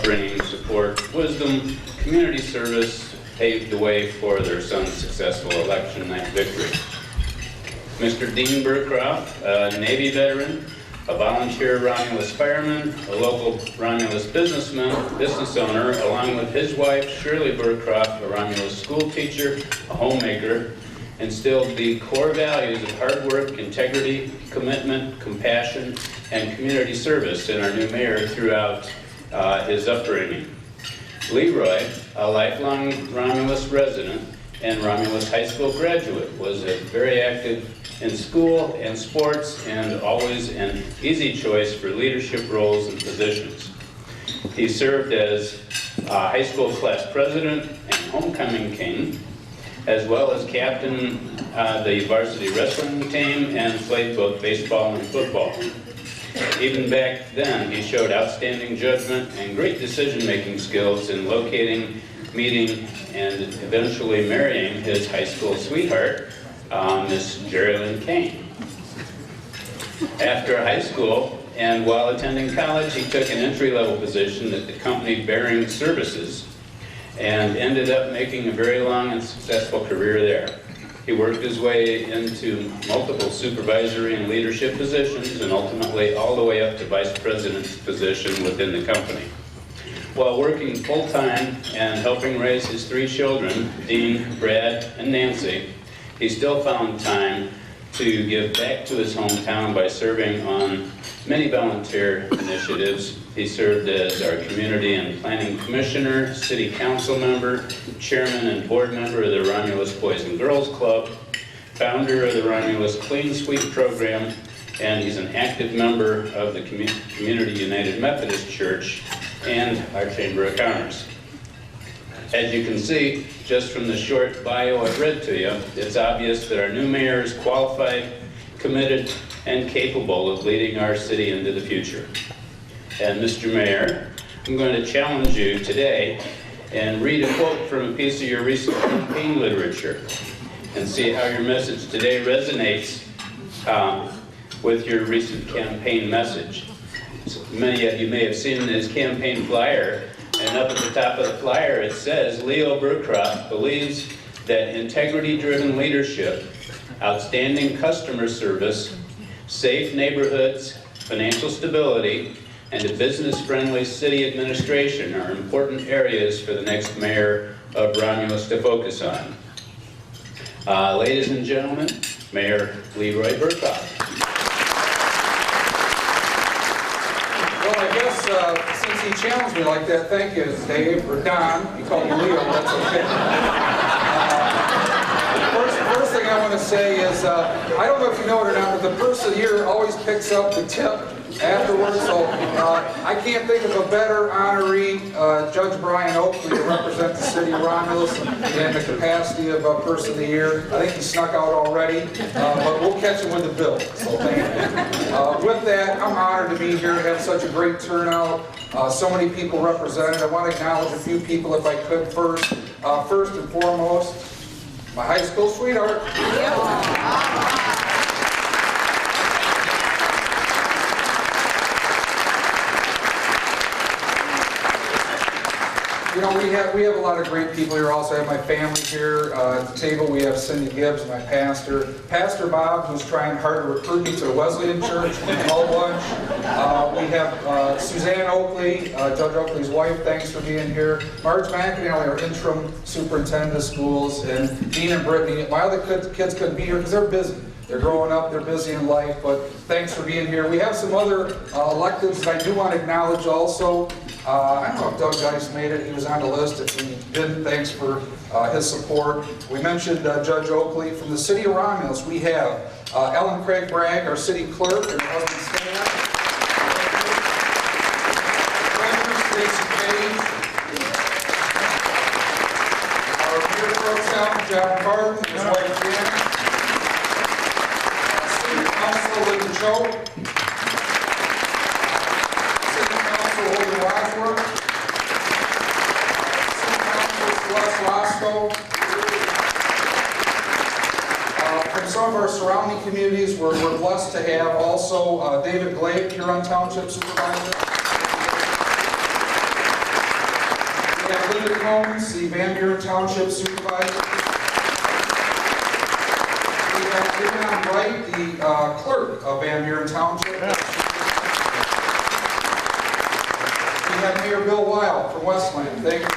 upbringing, support, wisdom, community service paved the way for their son's successful election night victory. Mr. Dean Burcroff, a Navy veteran, a volunteer Romulus fireman, a local Romulus business owner, along with his wife, Shirley Burcroff, a Romulus school teacher, a homemaker, instilled the core values of hard work, integrity, commitment, compassion, and community service in our new mayor throughout his upbringing. LeRoy, a lifelong Romulus resident and Romulus High School graduate, was very active in school and sports and always an easy choice for leadership roles and positions. He served as high school class president and homecoming king, as well as captain the varsity wrestling team and played both baseball and football. Even back then, he showed outstanding judgment and great decision-making skills in locating, meeting, and eventually marrying his high school sweetheart, Miss Jerry Lynn Kane. After high school and while attending college, he took an entry-level position at the company Bearing Services and ended up making a very long and successful career there. He worked his way into multiple supervisory and leadership positions and ultimately all the way up to vice president's position within the company. While working full-time and helping raise his 3 children, Dean, Brad, and Nancy, he still found time to give back to his hometown by serving on many volunteer initiatives. He served as our Community and Planning Commissioner, City Council member, Chairman and Board member of the Romulus Boys and Girls Club, founder of the Romulus Clean Sweep Program, and he's an active member of the Community United Methodist Church and our Chamber of Commerce. As you can see, just from the short bio I've read to you, it's obvious that our new mayor is qualified, committed, and capable of leading our city into the future. And Mr. Mayor, I'm going to challenge you today and read a quote from a piece of your recent campaign literature and see how your message today resonates with your recent campaign message. So many of you may have seen his campaign flyer, and up at the top of the flyer it says, Leo Burcroff believes that integrity-driven leadership, outstanding customer service, safe neighborhoods, financial stability, and a business-friendly city administration are important areas for the next mayor of Romulus to focus on. Ladies and gentlemen, Mayor LeRoy Burcroff. Well, I guess since he challenged me like that, thank you, Dave, or Don. You call me Leo, that's okay. First thing I want to say is, I don't know if you know it or not, but the person of the year always picks up the tip afterwards, so I can't think of a better honoree, Judge Brian Oakley, to represent the city of Romulus in the capacity of Person of the Year. I think he snuck out already, but we'll catch him with the bill, so thank you. With that, I'm honored to be here, to have such a great turnout, so many people represented. I want to acknowledge a few people if I could first. First and foremost, my high school sweetheart. You know, we have a lot of great people here. Also, I have my family here at the table. We have Cindy Gibbs, my pastor. Pastor Bob, who's trying hard to recruit me to the Wesleyan Church, all bunch. We have Suzanne Oakley, Judge Oakley's wife, thanks for being here. Marge McAnally, our interim superintendent of schools, and Dean and Brittany. My other kids couldn't be here because they're busy. They're growing up, they're busy in life, but thanks for being here. We have some other electeds that I do want to acknowledge also. I don't know if Doug Geis made it, he was on the list. If he didn't, thanks for his support. We mentioned Judge Oakley. From the city of Romulus, we have Ellen Craig Bragg, our city clerk, and her husband Stan. Stacy Page. Our mayor pro tem, John Barton, his wife Janet. City Council, Linda Cho. City Council, William Wadsworth. City Council, Celeste Roscoe. From some of our surrounding communities, we're blessed to have also David Glade, Huron Township Supervisor. We have Linda Combs, the Van Buren Township Supervisor. We have Dion Wright, the clerk of Van Buren Township. We have Mayor Bill Weil from Westland. Thank you.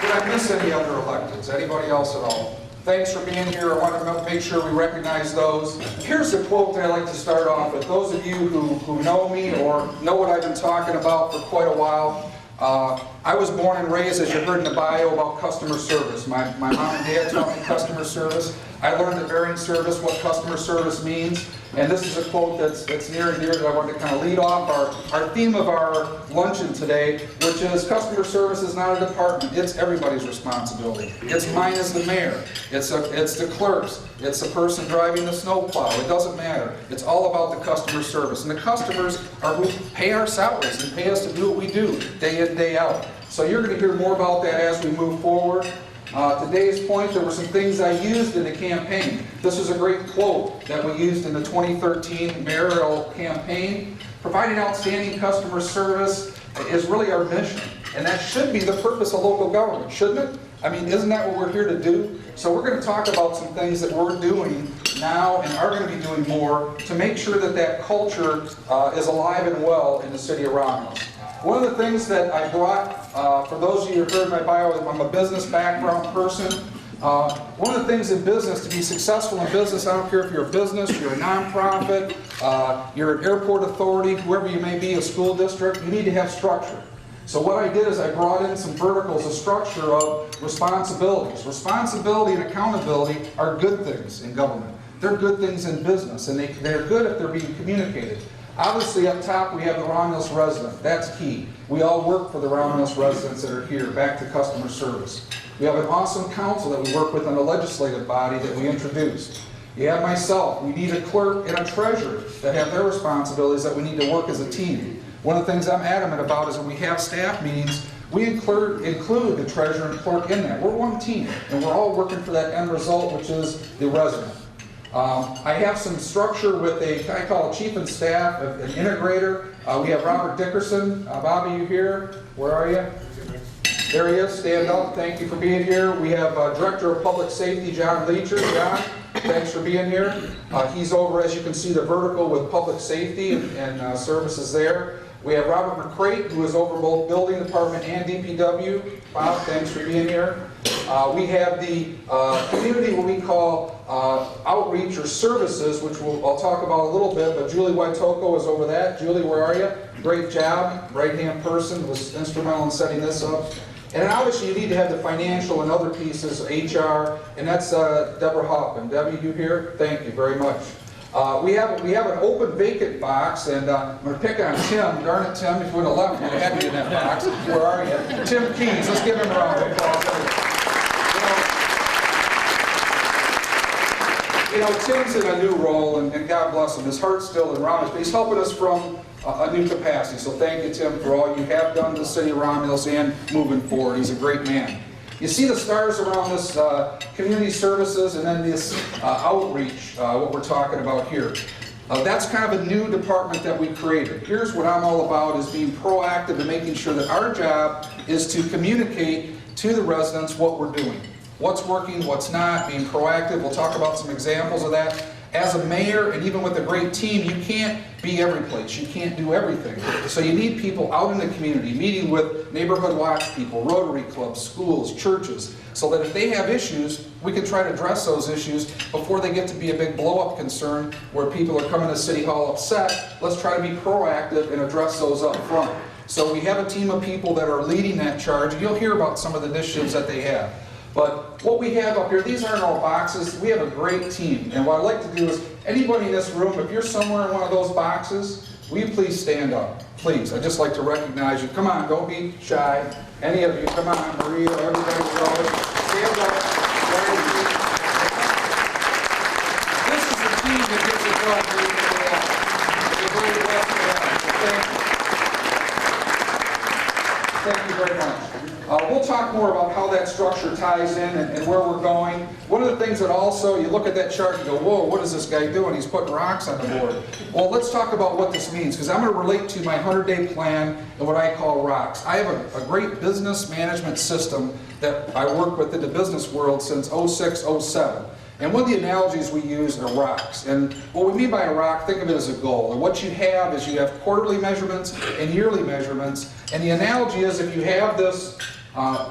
Did I miss any other electeds? Anybody else at all? Thanks for being here. I want to make sure we recognize those. Here's a quote that I like to start off with. Those of you who know me or know what I've been talking about for quite a while, I was born and raised, as you heard in the bio, about customer service. My mom and dad taught me customer service. I learned at Varying Service what customer service means. And this is a quote that's near and dear that I wanted to kind of lead off our theme of our luncheon today, which is customer service is not a department. It's everybody's responsibility. It's mine as the mayor. It's the clerks. It's the person driving the snowplow. It doesn't matter. It's all about the customer service. And the customers are who pay our salaries and pay us to do what we do day in, day out. So you're going to hear more about that as we move forward. Today's point, there were some things I used in the campaign. This is a great quote that we used in the 2013 mayoral campaign. Providing outstanding customer service is really our mission. And that should be the purpose of local government, shouldn't it? I mean, isn't that what we're here to do? So we're going to talk about some things that we're doing now and are going to be doing more to make sure that that culture is alive and well in the city of Romulus. One of the things that I brought, for those of you who heard my bio, I'm a business background person. One of the things in business, to be successful in business, I don't care if you're a business, you're a nonprofit, you're an airport authority, whoever you may be, a school district, you need to have structure. So what I did is I brought in some verticals, a structure of responsibilities. Responsibility and accountability are good things in government. They're good things in business, and they're good if they're being communicated. Obviously, up top, we have the Romulus resident. That's key. We all work for the Romulus residents that are here, back to customer service. We have an awesome council that we work with in the legislative body that we introduced. You have myself. We need a clerk and a treasurer that have their responsibilities that we need to work as a team. One of the things I'm adamant about is when we have staff meetings, we include the treasurer and clerk in that. We're one team, and we're all working for that end result, which is the resident. I have some structure with a guy called chief of staff, an integrator. We have Robert Dickerson. Bobby, you here? Where are you? There he is. Stand up. Thank you for being here. We have Director of Public Safety, John Leacher. John, thanks for being here. He's over, as you can see, the vertical with public safety and services there. We have Robert McCrate, who is over both building department and DPW. Bob, thanks for being here. We have the community, what we call outreach or services, which I'll talk about a little bit, but Julie Waitoko is over that. Julie, where are you? Great job. Right-hand person, was instrumental in setting this up. And then obviously you need to have the financial and other pieces, HR, and that's Deborah Hoffman. Debbie, you here? Thank you very much. We have an open vacant box, and I'm going to pick on Tim. Darn it, Tim, if you would have left, we'd have had you in that box. Where are you? Tim Keys. Let's give him a round of applause. You know, Tim's in a new role, and God bless him. His heart's still in Romulus, but he's helping us from a new capacity. So thank you, Tim, for all you have done to the city of Romulus and moving forward. He's a great man. You see the stars around this community services and then this outreach, what we're talking about here. That's kind of a new department that we created. Here's what I'm all about, is being proactive and making sure that our job is to communicate to the residents what we're doing. What's working, what's not, being proactive. We'll talk about some examples of that. As a mayor, and even with a great team, you can't be every place. You can't do everything. So you need people out in the community, meeting with neighborhood watch people, Rotary clubs, schools, churches, so that if they have issues, we can try to address those issues before they get to be a big blow-up concern where people are coming to City Hall upset. Let's try to be proactive and address those up front. So we have a team of people that are leading that charge, and you'll hear about some of the initiatives that they have. But what we have up here, these aren't all boxes. We have a great team. And what I'd like to do is, anybody in this room, if you're somewhere in one of those boxes, will you please stand up? Please, I'd just like to recognize you. Come on, don't be shy. Any of you, come on, Maria, everybody, stand up. This is the team that gets it done every day. You're very blessed to have it. Thank you very much. We'll talk talk more about how that structure ties in and where we're going. One of the things that also, you look at that chart and go, whoa, what is this guy doing? He's putting rocks on the board. Well, let's talk about what this means, because I'm going to relate to my 100-day plan and what I call rocks. I have a great business management system that I work with in the business world since 06, 07. And one of the analogies we use are rocks. And what we mean by a rock, think of it as a goal. And what you have is you have quarterly measurements and yearly measurements. And the analogy is if you have this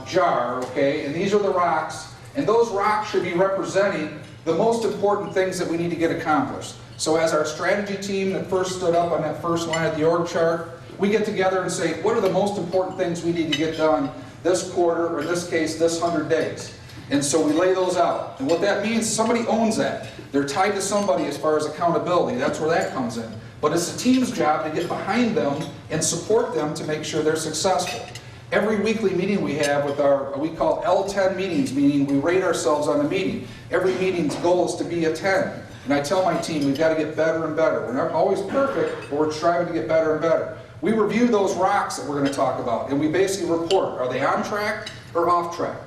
jar, okay, and these are the rocks, and those rocks should be representing the most important things that we need to get accomplished. So as our strategy team that first stood up on that first line of the org chart, we get together and say, what are the most important things we need to get done this quarter, or in this case, this 100 days? And so we lay those out. And what that means, somebody owns that. They're tied to somebody as far as accountability. That's where that comes in. But it's the team's job to get behind them and support them to make sure they're successful. Every weekly meeting we have with our, we call L10 meetings, meaning we rate ourselves on a meeting. Every meeting's goal is to be a 10. And I tell my team, we've got to get better and better. We're not always perfect, but we're striving to get better and better. We review those rocks that we're going to talk about, and we basically report, are they on track or off track?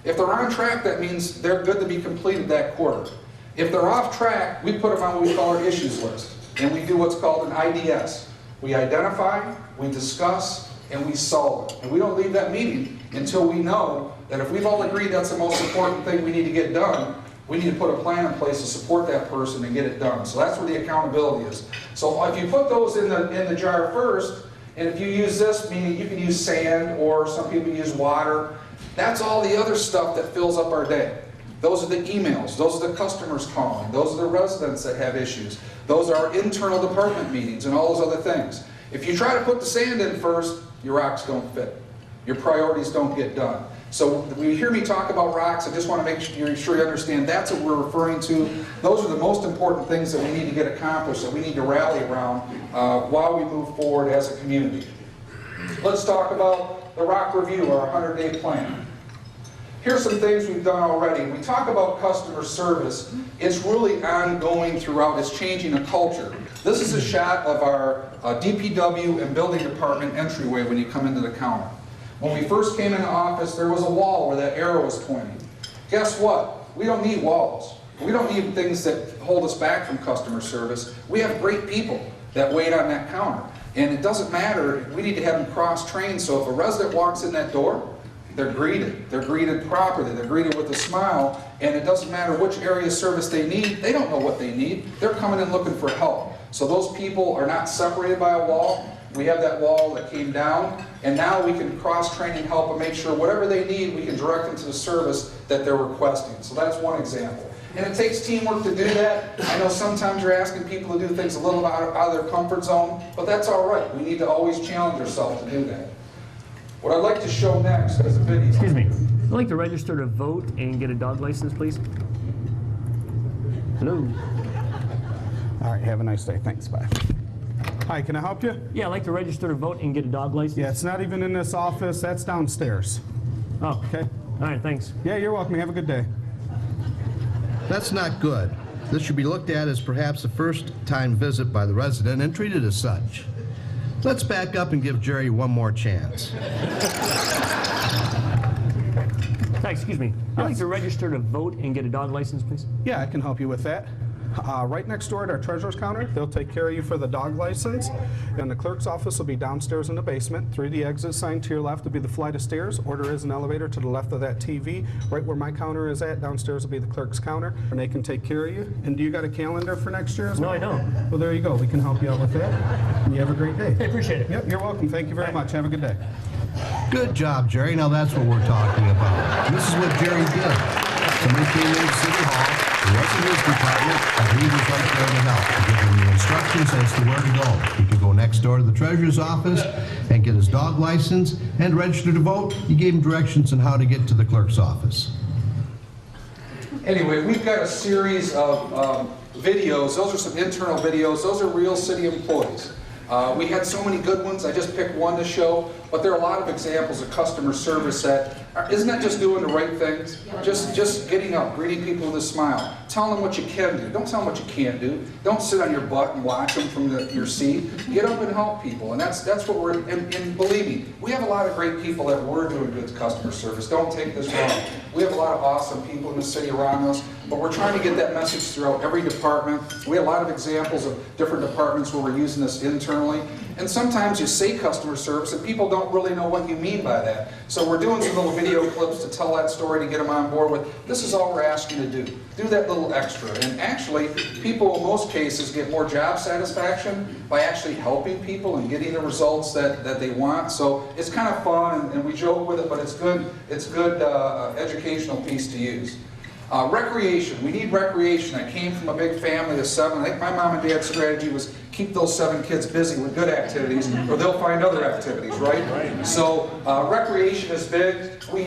If they're on track, that means they're good to be completed that quarter. If they're off track, we put them on what we call our issues list. And we do what's called an IDS. We identify, we discuss, and we solve it. And we don't leave that meeting until we know that if we've all agreed that's the most important thing we need to get done, we need to put a plan in place to support that person and get it done. So that's where the accountability is. So if you put those in the jar first, and if you use this, meaning you can use sand, or some people use water, that's all the other stuff that fills up our day. Those are the emails, those are the customers calling, those are the residents that have issues, those are our internal department meetings and all those other things. If you try to put the sand in first, your rocks don't fit. Your priorities don't get done. So when you hear me talk about rocks, I just want to make sure you understand that's what we're referring to. Those are the most important things that we need to get accomplished, that we need to rally around while we move forward as a community. Let's talk about the rock review, our 100-day plan. Here's some things we've done already. We talk about customer service. It's really ongoing throughout. It's changing a culture. This is a shot of our DPW and building department entryway when you come into the counter. When we first came into office, there was a wall where that arrow was pointing. Guess what? We don't need walls. We don't need things that hold us back from customer service. We have great people that wait on that counter. And it doesn't matter, we need to have them cross-trained, so if a resident walks in that door, they're greeted. They're greeted properly. They're greeted with a smile, and it doesn't matter which area of service they need. They don't know what they need. They're coming in looking for help. So those people are not separated by a wall. We have that wall that came down, and now we can cross-train and help them make sure whatever they need, we can direct them to the service that they're requesting. So that's one example. And it takes teamwork to do that. I know sometimes you're asking people to do things a little out of their comfort zone, but that's all right. We need to always challenge ourselves to do that. What I'd like to show next is a video. Excuse me. I'd like to register to vote and get a dog license, please. Hello. All right, have a nice day. Thanks, bye. Hi, can I help you? Yeah, I'd like to register to vote and get a dog license. Yeah, it's not even in this office. That's downstairs. Oh, Okay? all right, thanks. Yeah, you're welcome. Have a good day. That's not good. This should be looked at as perhaps a first-time visit by the resident and treated as such. Let's back up and give Jerry one more chance. Hi, excuse me. I'd like to register to vote and get a dog license, please. Yeah, I can help you with that. Right next door at our treasurer's counter, they'll take care of you for the dog license. And the clerk's office will be downstairs in the basement. Through the exit sign to your left will be the flight of stairs. Or there is an elevator to the left of that TV. Right where my counter is at, downstairs will be the clerk's counter. And they can take care of you. And do you got a calendar for next year as well? No, I don't. Well, there you go. We can help you out with that. And you have a great day. I appreciate it. Yep, you're welcome. Thank you very much. Have a good day. Good job, Jerry. Now that's what we're talking about. This is what Jerry did. Somebody came into City Hall, the rest of his department, and he was right there to help, to give him the instructions as to where to go. He could go next door to the treasurer's office and get his dog license and register to vote. He gave him directions on how to get to the clerk's office. Anyway, we've got a series of videos. Those are some internal videos. Those are real city employees. We had so many good ones, I just picked one to show, but there are a lot of examples of customer service that, isn't that just doing the right things? Just getting up, greeting people with a smile, telling them what you can do. Don't tell them what you can't do. Don't sit on your butt and watch them from your seat. Get up and help people, and that's what we're, and believe me, we have a lot of great people that we're doing good customer service. Don't take this wrong. We have a lot of awesome people in the city around us, but we're trying to get that message throughout every department. We have a lot of examples of different departments where we're using this internally, and sometimes you say customer service and people don't really know what you mean by that. So we're doing some little video clips to tell that story, to get them on board with, this is all we're asking you to do. Do that little extra. And actually, people in most cases get more job satisfaction by actually helping people and getting the results that they want. So it's kind of fun, and we joke with it, but it's good educational piece to use. Recreation, we need recreation. I came from a big family of 7. I think my mom and dad's strategy was keep those 7 kids busy with good activities, or they'll find other activities, right? So recreation is big. We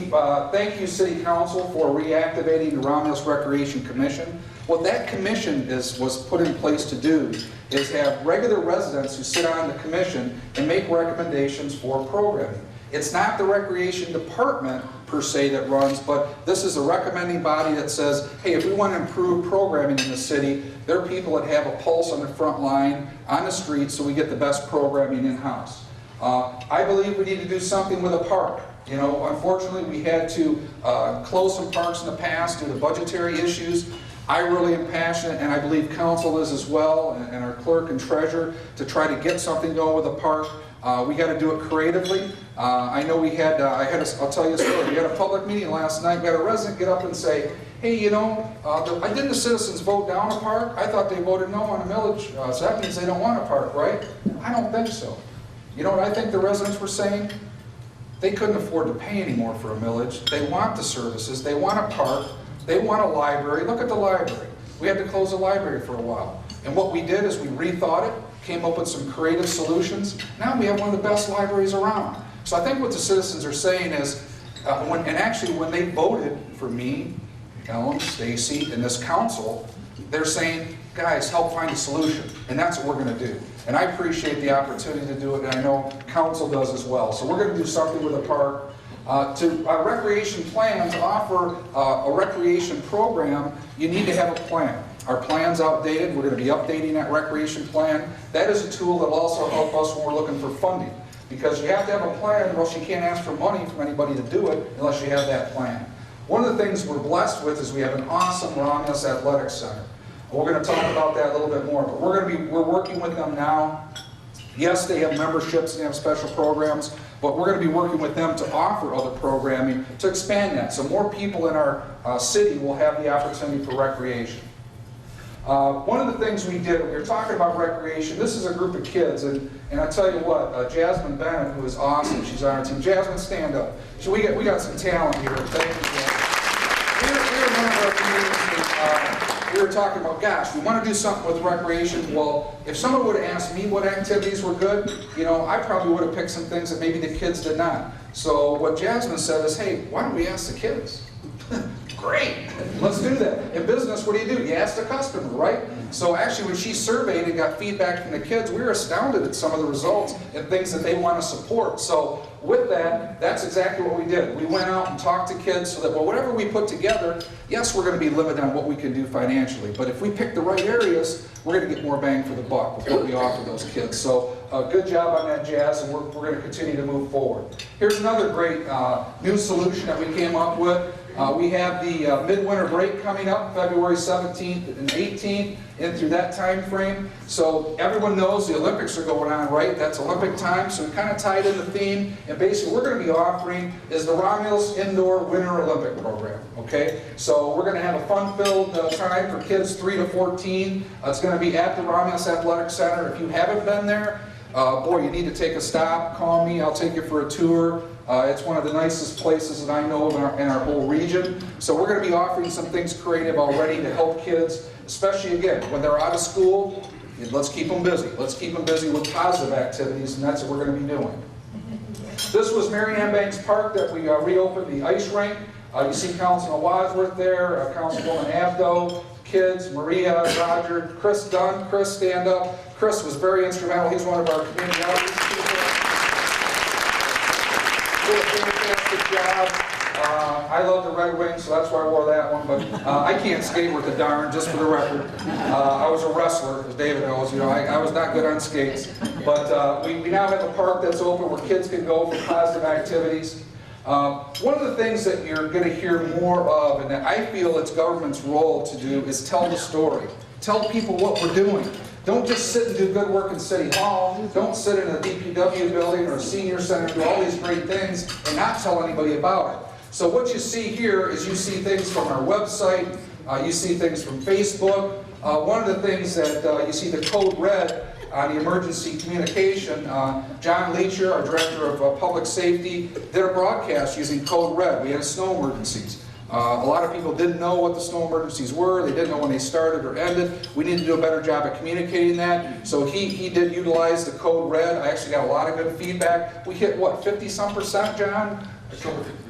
thank you, City Council, for reactivating the Romulus Recreation Commission. What that commission was put in place to do is have regular residents who sit on the commission and make recommendations for programming. It's not the recreation department per se that runs, but this is a recommending body that says, hey, if we want to improve programming in the city, there are people that have a pulse on the front line, on the streets, so we get the best programming in-house. I believe we need to do something with a park. You know, unfortunately, we had to close some parks in the past due to budgetary issues. I really am passionate, and I believe council is as well, and our clerk and treasurer, to try to get something going with the park. We got to do it creatively. I know we had, I'll tell you a story. We had a public meeting last night. We had a resident get up and say, hey, you know, didn't the citizens vote down a park? I thought they voted no on a millage, so that means they don't want a park, right? I don't think so. You know what I think the residents were saying? They couldn't afford to pay anymore for a millage. They want the services. They want a park. They want a library. Look at the library. We had to close the library for a while. And what we did is we rethought it, came up with some creative solutions. Now we have one of the best libraries around. So I think what the citizens are saying is, when they voted for me, Ellen, Stacy, and this council, they're saying, guys, help find a solution. And that's what we're going to do. And I appreciate the opportunity to do it, and I know council does as well. So we're going to do something with the park. Recreation plan, to offer a recreation program, you need to have a plan. Our plan's outdated. We're going to be updating that recreation plan. That is a tool that will also help us when we're looking for funding. Because you have to have a plan, or else you can't ask for money from anybody to do it unless you have that plan. One of the things we're blessed with is we have an awesome Romulus Athletic Center. We're going to talk about that a little bit more, but we're working with them now. Yes, they have memberships and they have special programs, but we're going to be working with them to offer other programming to expand that, so more people in our city will have the opportunity for recreation. One of the things we did, we were talking about recreation, this is a group of kids, and I tell you what, Jasmine Bennett, who is awesome, she's on our team. Jasmine, stand up. So we got some talent here. Thank you, Jasmine. We were in one of our meetings, we were talking about, gosh, we want to do something with recreation. Well, if someone would have asked me what activities were good, you know, I probably would have picked some things that maybe the kids did not. So what Jasmine said is, hey, why don't we ask the kids? Great, let's do that. In business, what do? You ask the customer, right? So actually, when she surveyed and got feedback from the kids, we were astounded at some of the results and things that they want to support. So with that, that's exactly what we did. We went out and talked to kids so that, well, whatever we put together, yes, we're going to be limited on what we can do financially, but if we pick the right areas, we're going to get more bang for the buck with what we offer those kids. So good job on that, Jazz, and we're going to continue to move forward. Here's another great new solution that we came up with. We have the midwinter break coming up, February 17th and 18th, and through that time frame. So everyone knows the Olympics are going on, right? That's Olympic time, so we kind of tied in the theme. And basically what we're going to be offering is the Romulus Indoor Winter Olympic Program, okay? So we're going to have a fun-filled time for kids 3 to 14. It's going to be at the Romulus Athletic Center. If you haven't been there, boy, you need to take a stop. Call me. I'll take you for a tour. It's one of the nicest places that I know of in our whole region. So we're going to be offering some things creative already to help kids, especially, again, when they're out of school. Let's keep them busy. Let's keep them busy with positive activities, and that's what we're going to be doing. This was Marianne Banks Park that we reopened the ice rink. You see Councilman Wadsworth there, Councilwoman Abdo, kids, Maria, Roger, Chris Dunn. Chris, stand up. Chris was very instrumental. He's one of our community outreach people. Did a fantastic job. I love the Red Wings, so that's why I wore that one, but I can't skate worth a darn, just for the record. I was a wrestler, as David knows, you know, I was not good on skates. But we now have a park that's open where kids can go for positive activities. One of the things that you're going to hear more of, and that I feel it's government's role to do, is tell the story. Tell people what we're doing. Don't just sit and do good work in City Hall. Don't sit in a DPW building or a senior center and do all these great things and not tell anybody about it. So what you see here is you see things from our website, you see things from Facebook. One of the things that you see the code red on the emergency communication, John Leacher, our Director of Public Safety, did a broadcast using code red. We had snow emergencies. A lot of people didn't know what the snow emergencies were. They didn't know when they started or ended. We need to do a better job of communicating that. So he did utilize the code red. I actually got a lot of good feedback. We hit, what, 50-some%, John?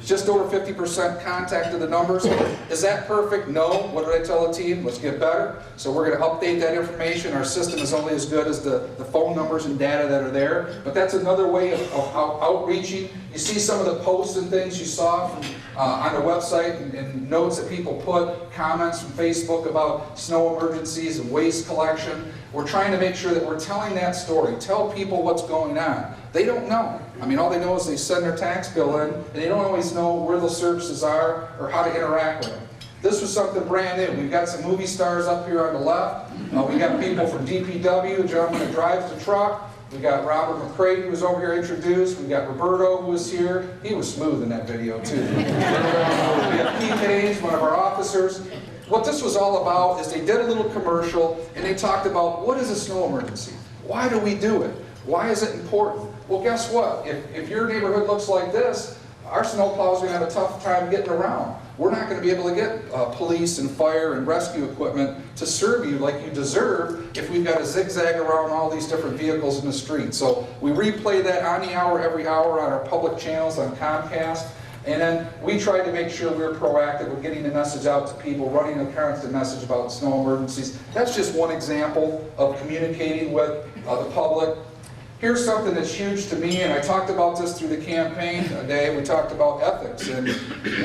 Just over 50% contacted the numbers. Is that perfect? No. What did I tell the team? Let's get better. So we're going to update that information. Our system is only as good as the phone numbers and data that are there. But that's another way of outreaching. You see some of the posts and things you saw from, on the website and notes that people put, comments from Facebook about snow emergencies and waste collection. We're trying to make sure that we're telling that story. Tell people what's going on. They don't know. I mean, all they know is they send their tax bill in, and they don't always know where the services are or how to interact with them. This was something brand new. We've got some movie stars up here on the left. We got people from DPW, a gentleman that drives the truck. We got Robert McCray, who was over here introduced. We got Roberto, who was here. He was smooth in that video, too. We got Pete Hayes, one of our officers. What this was all about is they did a little commercial, and they talked about, what is a snow emergency? Why do we do it? Why is it important? Well, guess what? If your neighborhood looks like this, our snowplows are going to have a tough time getting around. We're not going to be able to get police and fire and rescue equipment to serve you like you deserve if we've got to zigzag around all these different vehicles in the street. So we replay that on the hour, every hour on our public channels on Comcast. And then we tried to make sure we were proactive with getting the message out to people, running a constant message about snow emergencies. That's just one example of communicating with the public. Here's something that's huge to me, and I talked about this through the campaign day. We talked about ethics, and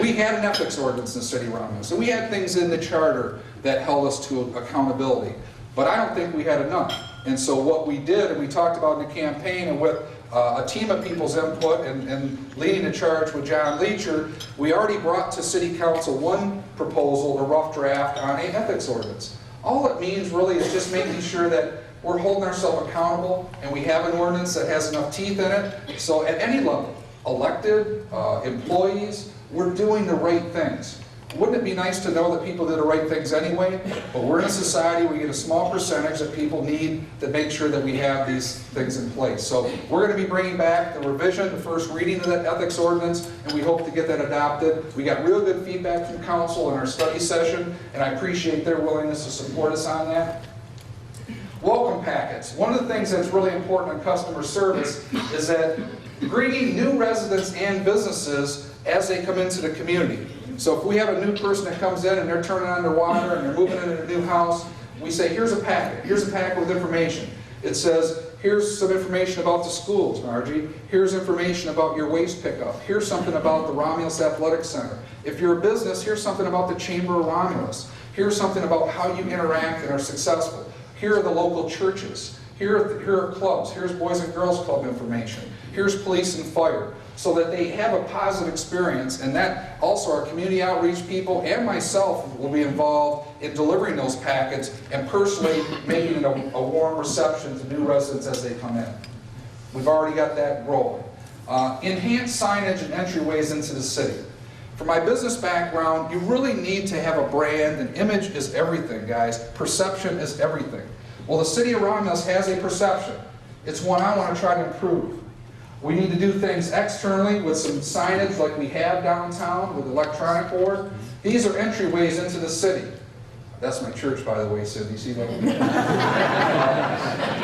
we had an ethics ordinance in the city of Romulus. So we had things in the charter that held us to accountability. But I don't think we had enough. And so what we did, and we talked about in the campaign, and with a team of people's input and leading the charge with John Leacher, we already brought to City Council one proposal, a rough draft on an ethics ordinance. All it means really is just making sure that we're holding ourselves accountable, and we have an ordinance that has enough teeth in it. So at any level, elected, employees, we're doing the right things. Wouldn't it be nice to know that people did the right things anyway? But we're in a society where we get a small percentage that people need to make sure that we have these things in place. So we're going to be bringing back the revision, the first reading of that ethics ordinance, and we hope to get that adopted. We got real good feedback from council in our study session, and I appreciate their willingness to support us on that. Welcome packets. One of the things that's really important in customer service is that greeting new residents and businesses as they come into the community. So if we have a new person that comes in and they're turning on their water and they're moving into a new house, we say, here's a packet. Here's a packet with information. It says, here's some information about the schools, Margie. Here's information about your waste pickup. Here's something about the Romulus Athletic Center. If you're a business, here's something about the Chamber of Romulus. Here's something about how you interact and are successful. Here are the local churches. Here are clubs. Here's Boys and Girls Club information. Here's police and fire. So that they have a positive experience, and that also our community outreach people and myself will be involved in delivering those packets and personally making it a warm reception to new residents as they come in. We've already got that rolling. Enhanced signage and entryways into the city. For my business background, you really need to have a brand, and image is everything, guys. Perception is everything. Well, the city of Romulus has a perception. It's one I want to try to improve. We need to do things externally with some signage like we have downtown with the electronic board. These are entryways into the city. That's my church, by the way, Sid. You see that?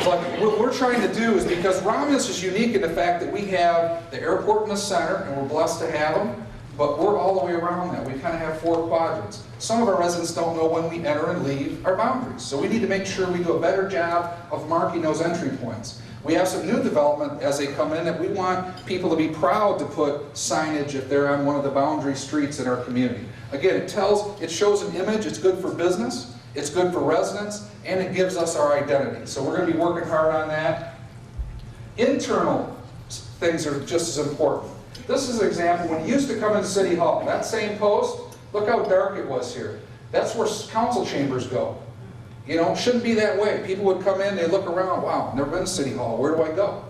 But what we're trying to do is, because Romulus is unique in the fact that we have the airport in the center, and we're blessed to have them. but we're all the way around that. We kind of have 4 quadrants. Some of our residents don't know when we enter and leave our boundaries, so we need to make sure we do a better job of marking those entry points. We have some new development as they come in that we want people to be proud to put signage if they're on one of the boundary streets in our community. Again, it shows an image, it's good for business, it's good for residents, and it gives us our identity. So we're going to be working hard on that. Internal things are just as important. This is an example when you used to come into City Hall. That same post, look how dark it was here. That's where council chambers go. You know, it shouldn't be that way. People would come in, they look around, wow, never been to City Hall, where do I go?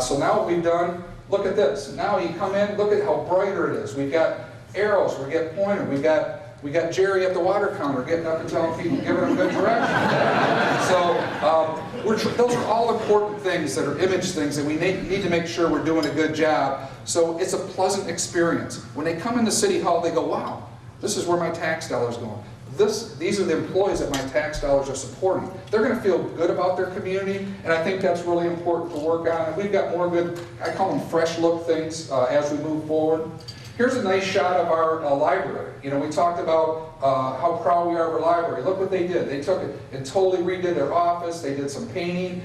So now what we've done, look at this. Now you come in, look at how brighter it is. We've got arrows, we get pointer, we got Jerry at the water counter getting up and telling people, giving them good direction. So those are all important things that are image things that we need to make sure we're doing a good job. So it's a pleasant experience. When they come into City Hall, they go, wow, this is where my tax dollars going. These are the employees that my tax dollars are supporting. They're going to feel good about their community, and I think that's really important to work on. And we've got more good, I call them fresh look things as we move forward. Here's a nice shot of our library. You know, we talked about how proud we are of our library. Look what they did. They took it and totally redid their office. They did some painting.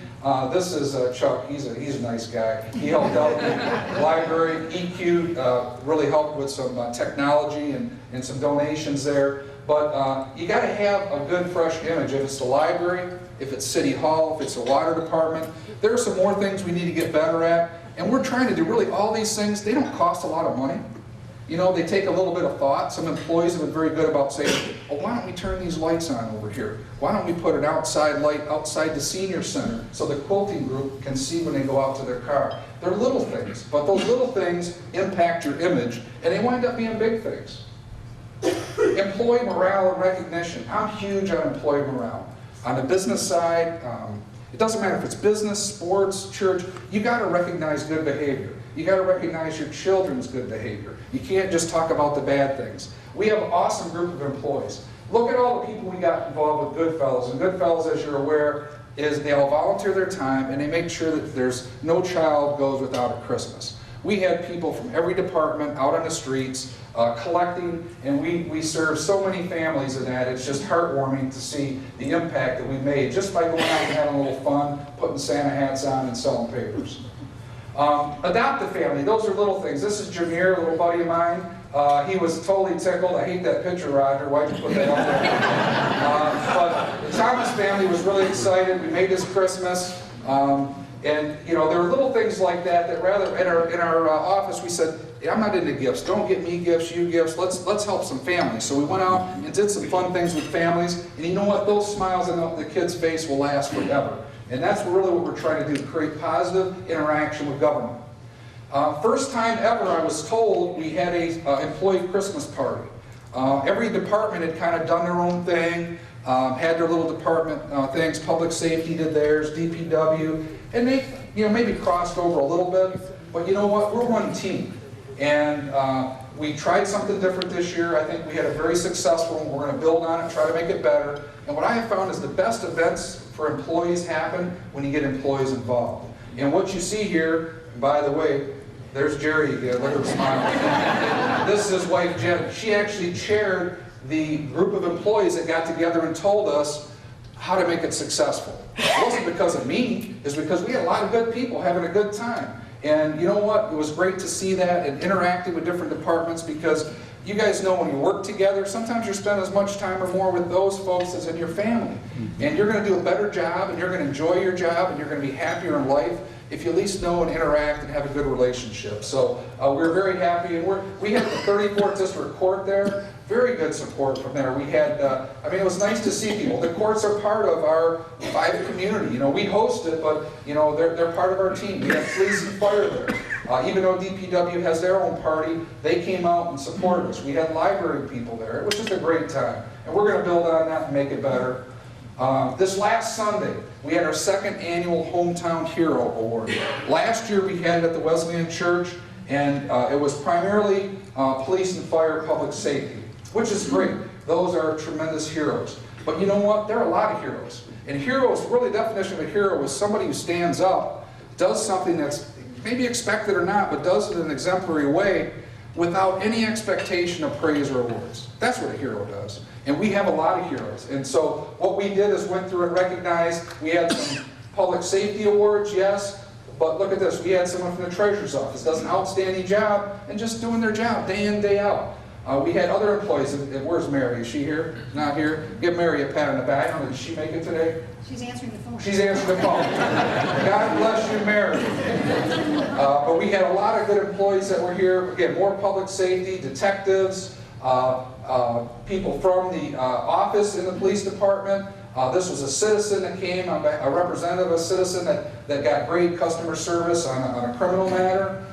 This is Chuck. He's a nice guy. He helped out the library. EQ really helped with some technology and some donations there. But you got to have a good, fresh image. If it's the library, if it's City Hall, if it's the water department, there are some more things we need to get better at. And we're trying to do really all these things. They don't cost a lot of money. You know, they take a little bit of thought. Some employees have been very good about saying, well, why don't we turn these lights on over here? Why don't we put an outside light outside the senior center so the quilting group can see when they go out to their car? They're little things, but those little things impact your image, and they wind up being big things. Employee morale and recognition. I'm huge on employee morale. On the business side, it doesn't matter if it's business, sports, church, you got to recognize good behavior. You got to recognize your children's good behavior. You can't just talk about the bad things. We have an awesome group of employees. Look at all the people we got involved with Goodfellas. And Goodfellas, as you're aware, is they all volunteer their time and they make sure that there's no child goes without a Christmas. We had people from every department out on the streets collecting, and we serve so many families in that. It's just heartwarming to see the impact that we made just by going out and having a little fun, putting Santa hats on and selling papers. Adopt a family, those are little things. This is Jameer, a little buddy of mine. He was totally tickled. I hate that picture, Roger. Why'd you put that up there? But the Thomas family was really excited. We made this Christmas. And you know, there were little things like that rather in our office we said, hey, I'm not into gifts. Don't get me gifts, you gifts. Let's help some families. So we went out and did some fun things with families. And you know what? Those smiles on the kid's face will last forever. And that's really what we're trying to do, create positive interaction with government. First time ever I was told we had a employee Christmas party. Every department had kind of done their own thing, had their little department things. Public safety did theirs, DPW, and they maybe crossed over a little bit. But you know what? We're one team. And we tried something different this year. I think we had a very successful one. We're going to build on it, try to make it better. And what I have found is the best events for employees happen when you get employees involved. And what you see here, by the way, there's Jerry again, look at her smile. This is his wife, Jen. She actually chaired the group of employees that got together and told us how to make it successful. It wasn't because of me, it's because we had a lot of good people having a good time. And you know what? It was great to see that and interacting with different departments, because you guys know when you work together, sometimes you spend as much time or more with those folks as in your family. And you're going to do a better job, and you're going to enjoy your job, and you're going to be happier in life if you at least know and interact and have a good relationship. So we're very happy, and we had the 34th District Court there. Very good support from there. We had, I mean, it was nice to see people. The courts are part of our Vive community. You know, we host it, but you know, they're part of our team. We have police and fire there. Even though DPW has their own party, they came out and supported us. We had library people there. It was just a great time. And we're going to build on that and make it better. This last Sunday, we had our second annual Hometown Hero Award. Last year we had it at the Wesleyan Church, and it was primarily police and fire, public safety, which is great. Those are tremendous heroes. But you know what? There are a lot of heroes. And heroes, really the definition of a hero is somebody who stands up, does something that's maybe expected or not, but does it in an exemplary way. without any expectation of praise or awards. That's what a hero does. And we have a lot of heroes. And so what we did is went through and recognized, we had some public safety awards, yes, but look at this, we had someone from the treasurer's office, does an outstanding job and just doing their job day in, day out. We had other employees, where's Mary, is she here? Not here? Give Mary a pat on the back. I don't know, did she make it today? She's answering the phone. She's answering the phone. God bless you, Mary. But we had a lot of good employees that were here. Again, more public safety, detectives, people from the office in the police department. This was a citizen that came, a representative, a citizen that got great customer service on a criminal matter.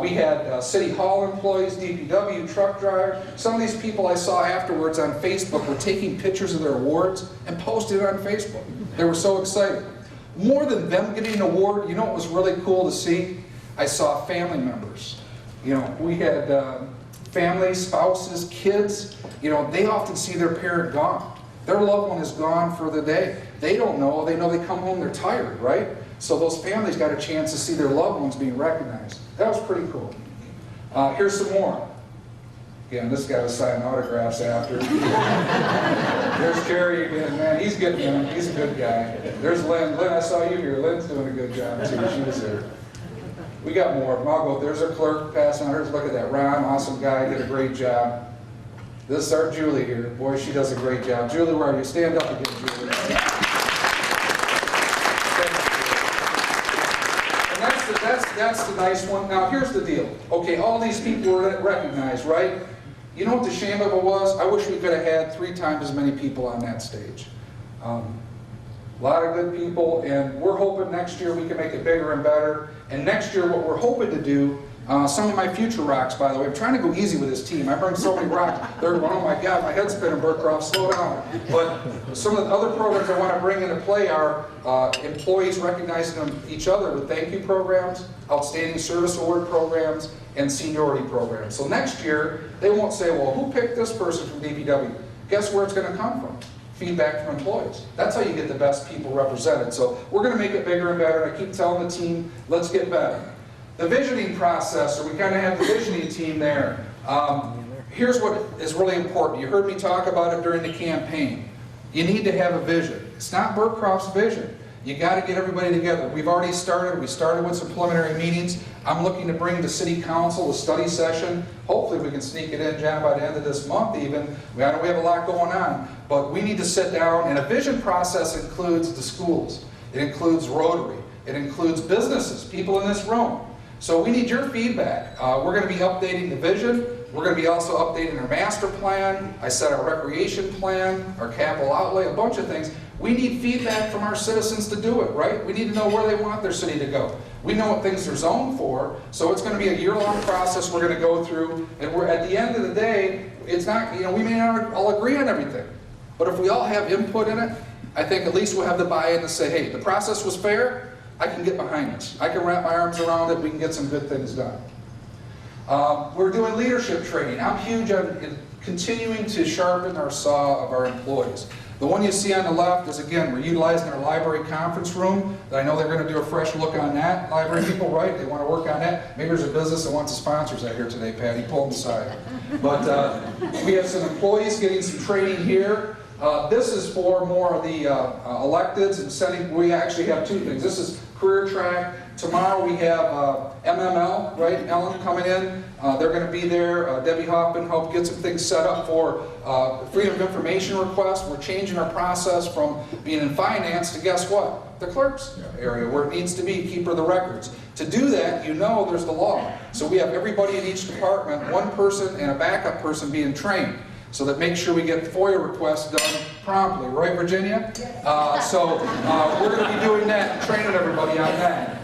We had City Hall employees, DPW, truck driver. Some of these people I saw afterwards on Facebook were taking pictures of their awards and posting it on Facebook. They were so excited. More than them getting an award, you know what was really cool to see? I saw family members. You know, we had families, spouses, kids. You know, they often see their parent gone. Their loved one is gone for the day. They don't know. They know they come home, they're tired, right? So those families got a chance to see their loved ones being recognized. That was pretty cool. Here's some more. Again, this guy was signing autographs after. There's Jerry again, man. He's getting him. He's a good guy. There's Lynn. Lynn, I saw you here. Lynn's doing a good job too. She was there. We got more. I'll go. There's our clerk passing on hers. Look at that. Ron, awesome guy. Did a great job. This is our Julie here. Boy, she does a great job. Julie, where are you? Stand up again, Julie. That's the nice one. Now, here's the deal. Okay, all these people were recognized, right? You know what the shame of it was? I wish we could have had 3 times as many people on that stage. A lot of good people, and we're hoping next year we can make it bigger and better. And next year, what we're hoping to do, some of my future rocks, by the way, I'm trying to go easy with this team. I bring so many rocks. They're going, oh my God, my head's spinning, Burcroff, slow down. But some of the other programs I want to bring into play are employees recognizing each other with thank you programs, outstanding service award programs, and seniority programs. So next year, they won't say, well, who picked this person from DPW? Guess where it's going to come from? Feedback from employees. That's how you get the best people represented. So we're going to make it bigger and better. And I keep telling the team, let's get better. The visioning process, or we kind of have the visioning team there. Here's what is really important. You heard me talk about it during the campaign. You need to have a vision. It's not Burcroff's vision. You got to get everybody together. We've already started. We started with some preliminary meetings. I'm looking to bring to City Council a study session. Hopefully we can sneak it in, John, by the end of this month even. I know we have a lot going on, but we need to sit down, and a vision process includes the schools. It includes Rotary. It includes businesses, people in this room. So we need your feedback. We're going to be updating the vision. We're going to be also updating our master plan. I said our recreation plan, our capital outlay, a bunch of things. We need feedback from our citizens to do it, right? We need to know where they want their city to go. We know what things they're zoned for, so it's going to be a year-long process we're going to go through. And we're at the end of the day, it's not, you know, we may not all agree on everything, but if we all have input in it, I think at least we'll have the buy-in to say, hey, the process was fair. I can get behind this. I can wrap my arms around it. We can get some good things done. We're doing leadership training. I'm huge on continuing to sharpen our saw of our employees. The one you see on the left is, again, we're utilizing our library conference room. I know they're going to do a fresh look on that. Library people, right? They want to work on that. Maybe there's a business that wants the sponsors out here today, Patty. Pull them aside. But we have some employees getting some training here. This is for more of the electeds and sending. We actually have 2 things. This is career track. Tomorrow we have MML, right? Ellen coming in. They're going to be there. Debbie Hoffman helped get some things set up for freedom of information requests. We're changing our process from being in finance to, guess what? The clerk's area where it needs to be, keeper of the records. To do that, you know there's the law. So we have everybody in each department, 1 person and a backup person being trained. So that makes sure we get FOIA requests done promptly, right, Virginia? So we're going to be doing that, training everybody on that.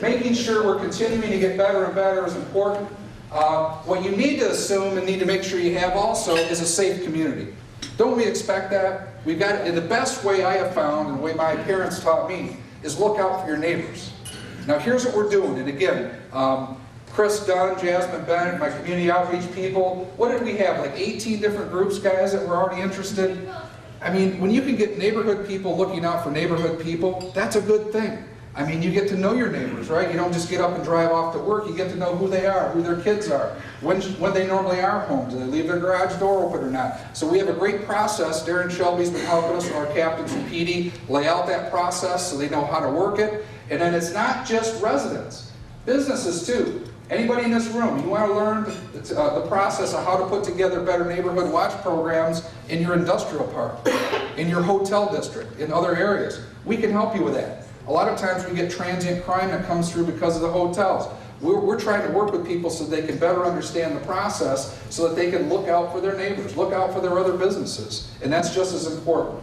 Making sure we're continuing to get better and better is important. What you need to assume and need to make sure you have also is a safe community. Don't we expect that? We've got it in the best way I have found, and the way my parents taught me, is look out for your neighbors. Now here's what we're doing, and again, Chris Dunn, Jasmine Bennett, my community outreach people. What did we have, like 18 different groups, guys, that were already interested? I mean, when you can get neighborhood people looking out for neighborhood people, that's a good thing. I mean, you get to know your neighbors, right? You don't just get up and drive off to work. You get to know who they are, who their kids are, when they normally are home. Do they leave their garage door open or not? So we have a great process. Darren Shelby's been helping us with our captains from PD lay out that process so they know how to work it. And then it's not just residents, businesses too. Anybody in this room, you want to learn the process of how to put together better neighborhood watch programs in your industrial park, in your hotel district, in other areas. We can help you with that. A lot of times we get transient crime that comes through because of the hotels. We're trying to work with people so they can better understand the process so that they can look out for their neighbors, look out for their other businesses. And that's just as important.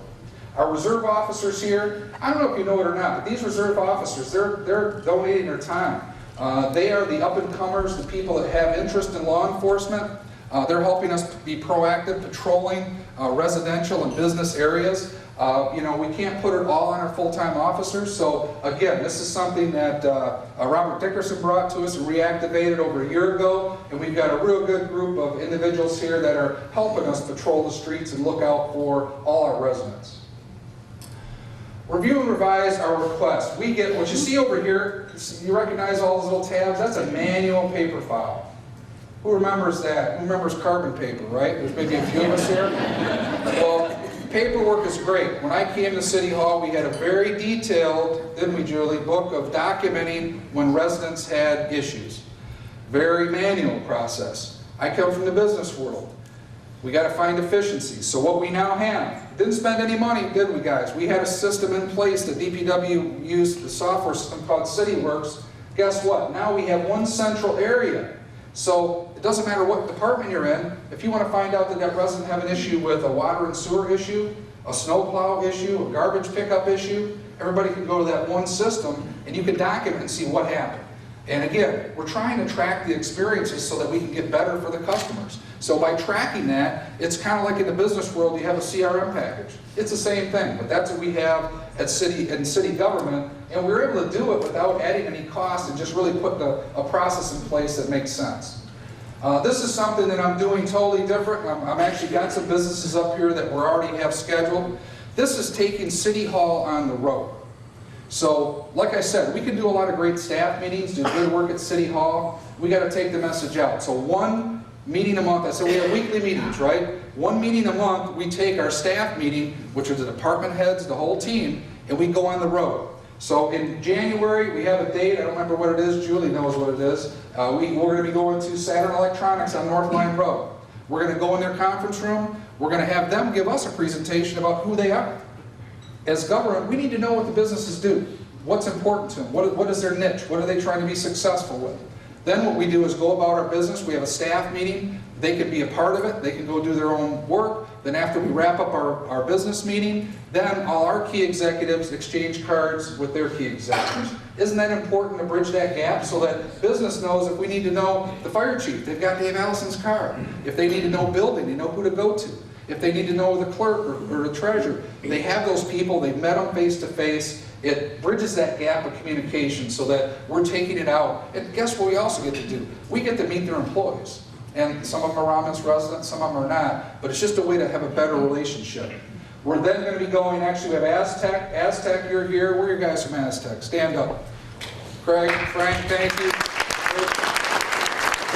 Our reserve officers here, I don't know if you know it or not, but these reserve officers, they're donating their time. They are the up-and-comers, the people that have interest in law enforcement. They're helping us be proactive, patrolling residential and business areas. You know, we can't put it all on our full-time officers, so again, this is something that Robert Dickerson brought to us and reactivated over a year ago, and we've got a real good group of individuals here that are helping us patrol the streets and look out for all our residents. Review and revise our request. We get, what you see over here, you recognize all those little tabs? That's a manual paper file. Who remembers that? Who remembers carbon paper, right? There's maybe a few of us here. Well, paperwork is great. When I came to City Hall, we had a very detailed, didn't we, Julie, book of documenting when residents had issues. Very manual process. I come from the business world. We got to find efficiencies. So what we now have, didn't spend any money, did we, guys? We had a system in place that DPW used, the software system called CityWorks. Guess what? Now we have one central area. So it doesn't matter what department you're in. If you want to find out that that resident have an issue with a water and sewer issue, a snowplow issue, a garbage pickup issue, everybody can go to that one system and you can document and see what happened. And again, we're trying to track the experiences so that we can get better for the customers. So by tracking that, it's kind of like in the business world, you have a CRM package. It's the same thing, but that's what we have at city government, and we're able to do it without adding any cost and just really putting a process in place that makes sense. This is something that I'm doing totally different. I'm actually got some businesses up here that we already have scheduled. This is taking City Hall on the road. So, like I said, we can do a lot of great staff meetings, do good work at City Hall. We got to take the message out. So one meeting a month, I said we have weekly meetings, right? One meeting a month, we take our staff meeting, which are the department heads, the whole team, and we go on the road. So in January, we have a date, I don't remember what it is, Julie knows what it is. We're going to be going to Saturn Electronics on North Line Road. We're going to go in their conference room, we're going to have them give us a presentation about who they are. As government, we need to know what the businesses do. What's important to them? What is their niche? What are they trying to be successful with? Then what we do is go about our business. We have a staff meeting. They can be a part of it. They can go do their own work. Then after we wrap up our business meeting, then all our key executives exchange cards with their key executives. Isn't that important to bridge that gap so that business knows if we need to know the fire chief, they've got Dave Allison's card. If they need to know building, they know who to go to. If they need to know the clerk or the treasurer, they have those people, they've met them face to face. It bridges that gap of communication so that we're taking it out. And guess what we also get to do? We get to meet their employees. And some of them are Romulus residents, some of them are not. But it's just a way to have a better relationship. We're then going to be going, actually we have Aztec. Aztec, you're here. Where are you guys from Aztec? Stand up. Craig, Frank, thank you.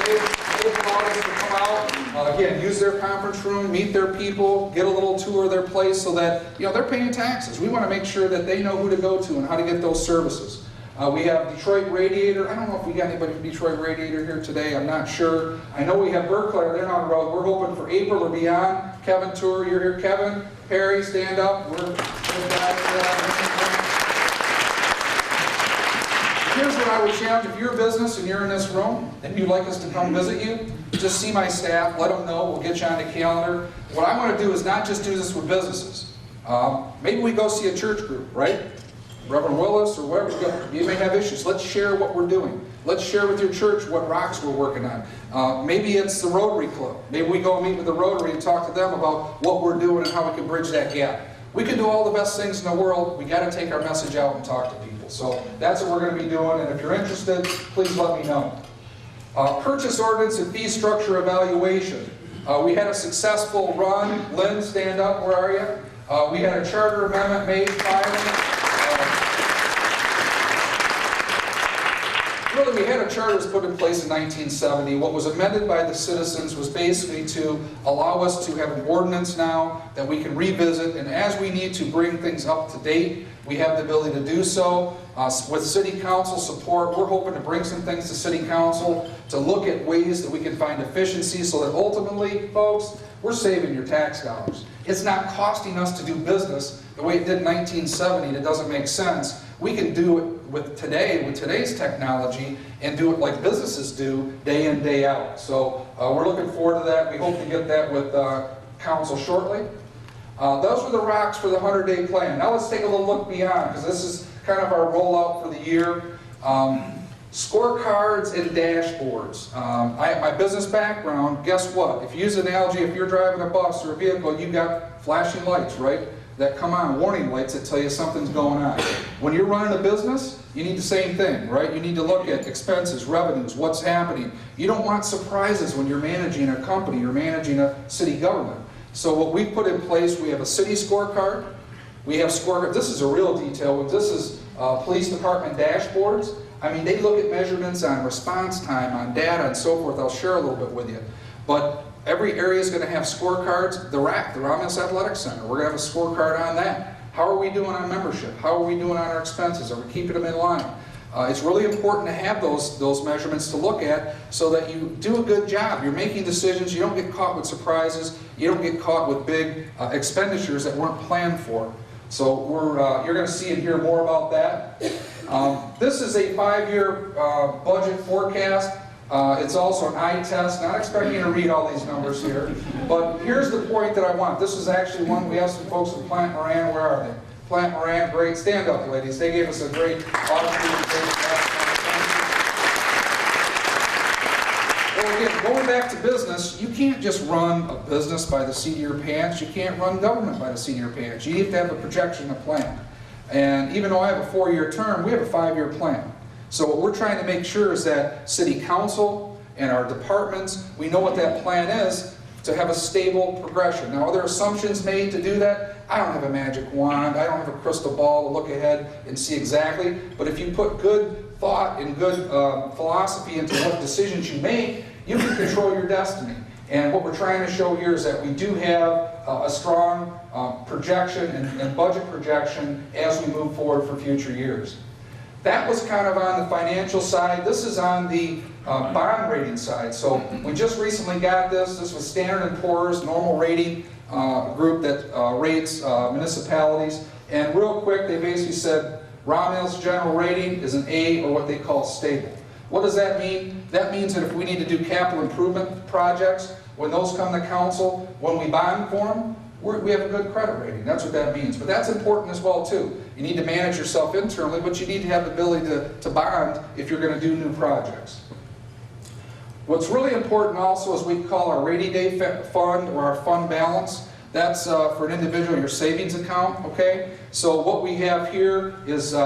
Dave called us to come out, again, use their conference room, meet their people, get a little tour of their place so that, you know, they're paying taxes. We want to make sure that they know who to go to and how to get those services. We have Detroit Radiator. I don't know if we got anybody from Detroit Radiator here today. I'm not sure. I know we have Burcroff. They're on the road. We're hoping for April or beyond. Kevin Tour, you're here. Kevin, Perry, stand up. Here's what I would challenge. If you're a business and you're in this room and you'd like us to come visit you, just see my staff, let them know, we'll get you on the calendar. What I want to do is not just do this with businesses. Maybe we go see a church group, right? Reverend Willis or wherever, you may have issues. Let's share what we're doing. Let's share with your church what rocks we're working on. Maybe it's the Rotary Club. Maybe we go and meet with the Rotary and talk to them about what we're doing and how we can bridge that gap. We can do all the best things in the world. We got to take our message out and talk to people. So that's what we're going to be doing, and if you're interested, please let me know. Purchase ordinance and fee structure evaluation. We had a successful run. Lynn, stand up. Where are you? We had a charter amendment made finally. Really, we had a charter that was put in place in 1970. What was amended by the citizens was basically to allow us to have an ordinance now that we can revisit, and as we need to bring things up to date, we have the ability to do so. With city council support, we're hoping to bring some things to city council to look at ways that we can find efficiency so that ultimately, folks, we're saving your tax dollars. It's not costing us to do business the way it did in 1970. That doesn't make sense. We can do it with today's technology, and do it like businesses do day in, day out. So we're looking forward to that. We hope to get that with council shortly. Those were the rocks for the 100-day plan. Now let's take a little look beyond, because this is kind of our rollout for the year. Scorecards and dashboards. My business background, guess what? If you use an analogy, if you're driving a bus or a vehicle, you've got flashing lights, right? That come on, warning lights that tell you something's going on. When you're running a business, you need the same thing, right? You need to look at expenses, revenues, what's happening. You don't want surprises when you're managing a company, you're managing a city government. So what we put in place, we have a city scorecard, we have scorecard, this is a real detail, this is police department dashboards. I mean, they look at measurements on response time, on data and so forth. I'll share a little bit with you. But every area is going to have scorecards. The RAC, the Romulus Athletic Center, we're going to have a scorecard on that. How are we doing on membership? How are we doing on our expenses? Are we keeping them in line? It's really important to have those measurements to look at so that you do a good job. You're making decisions. You don't get caught with surprises. You don't get caught with big expenditures that weren't planned for. So you're going to see and hear more about that. This is a 5-year budget forecast. It's also an eye test. Not expecting you to read all these numbers here, but here's the point that I want. This is actually one we have some folks from Plant Moran. Where are they? Plant Moran, great. Stand up, ladies. They gave us a great audit presentation last time. Well, again, going back to business, you can't just run a business by the seat of your pants. You can't run government by the seat of your pants. You have to have a projection, a plan. And even though I have a 4-year term, we have a 5-year plan. So what we're trying to make sure is that city council and our departments, we know what that plan is to have a stable progression. Now, are there assumptions made to do that? I don't have a magic wand. I don't have a crystal ball to look ahead and see exactly. But if you put good thought and good philosophy into what decisions you make, you can control your destiny. And what we're trying to show here is that we do have a strong projection and budget projection as we move forward for future years. That was kind of on the financial side. This is on the bond rating side. So we just recently got this. This was Standard & Poor's normal rating group that rates municipalities. And real quick, they basically said Romulus general rating is an A, or what they call stable. What does that mean? That means that if we need to do capital improvement projects, when those come to council, when we bond for them, we have a good credit rating. That's what that means. But that's important as well, too. You need to manage yourself internally, but you need to have the ability to bond if you're going to do new projects. What's really important also is we call our rainy day fund, or our fund balance. That's for an individual, your savings account, okay? So what we have here is we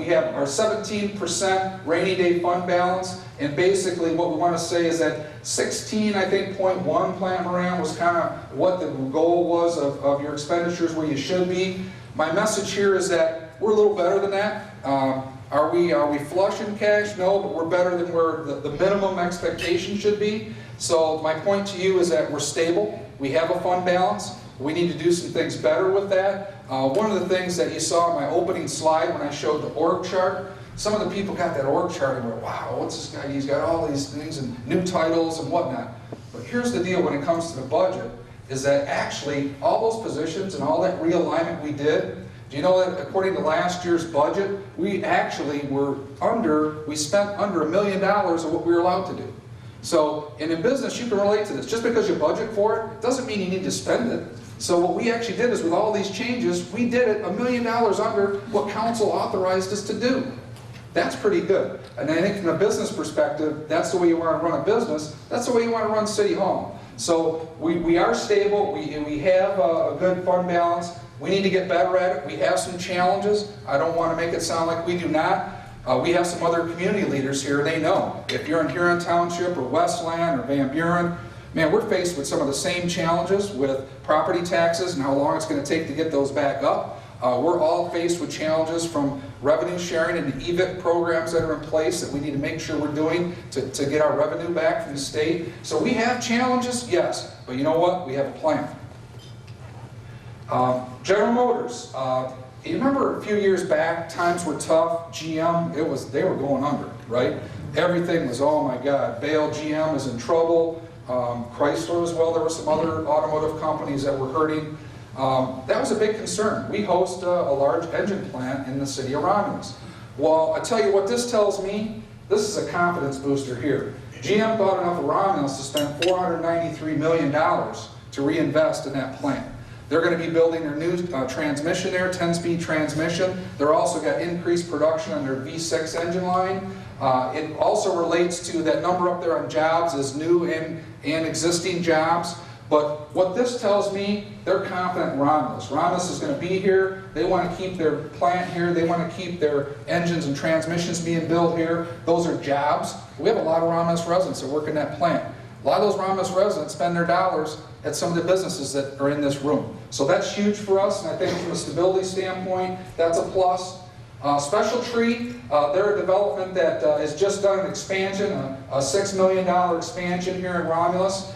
have our 17% rainy day fund balance, and basically what we want to say is that 16, I think, .1 Plant Moran was kind of what the goal was of your expenditures where you should be. My message here is that we're a little better than that. Are we flush in cash? No, but we're better than where the minimum expectation should be. So my point to you is that we're stable. We have a fund balance. We need to do some things better with that. One of the things that you saw in my opening slide when I showed the org chart, some of the people got that org chart and went, wow, what's this guy? He's got all these things and new titles and whatnot. But here's the deal when it comes to the budget, is that actually all those positions and all that realignment we did, do you know that according to last year's budget, we actually we spent under $1 million of what we were allowed to do. So, and in business, you can relate to this. Just because you budget for it, doesn't mean you need to spend it. So what we actually did is, with all these changes, we did it $1 million under what council authorized us to do. That's pretty good. And I think from a business perspective, that's the way you want to run a business. That's the way you want to run City Hall. So we are stable. We have a good fund balance. We need to get better at it. We have some challenges. I don't want to make it sound like we do not. We have some other community leaders here. They know. If you're in Huron Township or Westland or Van Buren, man, we're faced with some of the same challenges with property taxes and how long it's going to take to get those back up. We're all faced with challenges from revenue sharing and the EVIC programs that are in place that we need to make sure we're doing to get our revenue back from the state. So we have challenges, yes, but you know what? We have a plan. General Motors. You remember a few years back, times were tough. GM, they were going under, right? Everything was, oh my God, Bale, GM is in trouble. Chrysler as well. There were some other automotive companies that were hurting. That was a big concern. We host a large engine plant in the city of Romulus. Well, I tell you what this tells me, this is a confidence booster here. GM thought enough of Romulus to spend $493 million to reinvest in that plant. They're going to be building their new transmission there, 10-speed transmission. They're also got increased production on their V6 engine line. It also relates to that number up there on jobs as new and existing jobs. But what this tells me, they're confident in Romulus. Romulus is going to be here. They want to keep their plant here. They want to keep their engines and transmissions being built here. Those are jobs. We have a lot of Romulus residents that work in that plant. A lot of those Romulus residents spend their dollars at some of the businesses that are in this room. So that's huge for us, and I think from a stability standpoint, that's a plus. Special Tree, they're a development that has just done an expansion, a $6 million expansion here in Romulus.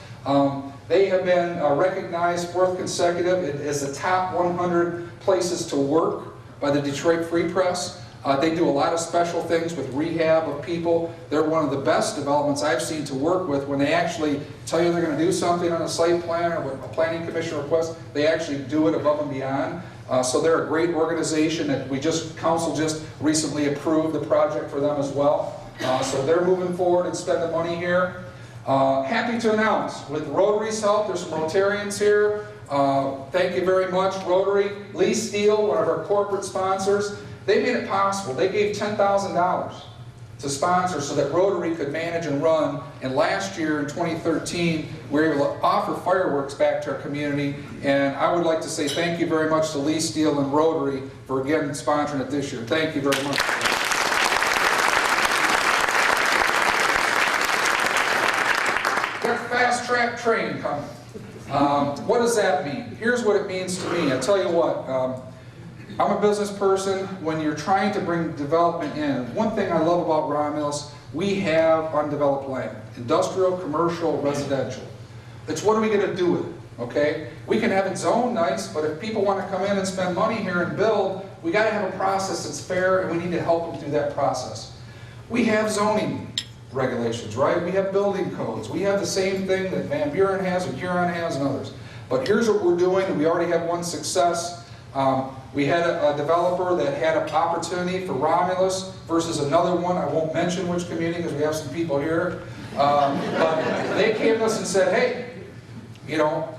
They have been recognized 4th consecutive as the top 100 places to work by the Detroit Free Press. They do a lot of special things with rehab of people. They're one of the best developments I've seen to work with. When they actually tell you they're going to do something on a site plan or a planning commission request, they actually do it above and beyond. So they're a great organization that council just recently approved the project for them as well. So they're moving forward and spending money here. Happy to announce, with Rotary's help, there's some Rotarians here. Thank you very much, Rotary. Lee Steele, one of our corporate sponsors, they made it possible. They gave $10,000 to sponsor so that Rotary could manage and run. And last year, in 2013, we were able to offer fireworks back to our community. And I would like to say thank you very much to Lee Steele and Rotary for, again, sponsoring it this year. Thank you very much. Fast track train coming. What does that mean? Here's what it means to me. I tell you what, I'm a business person. When you're trying to bring development in, one thing I love about Romulus, we have undeveloped land. Industrial, commercial, residential. It's what are we going to do with it, okay? We can have it zoned nice, but if people want to come in and spend money here and build, we got to have a process that's fair, and we need to help them through that process. We have zoning regulations, right? We have building codes. We have the same thing that Van Buren has and Huron has and others. But here's what we're doing, and we already have one success. We had a developer that had an opportunity for Romulus versus another one. I won't mention which community because we have some people here. But they came to us and said, hey, you know,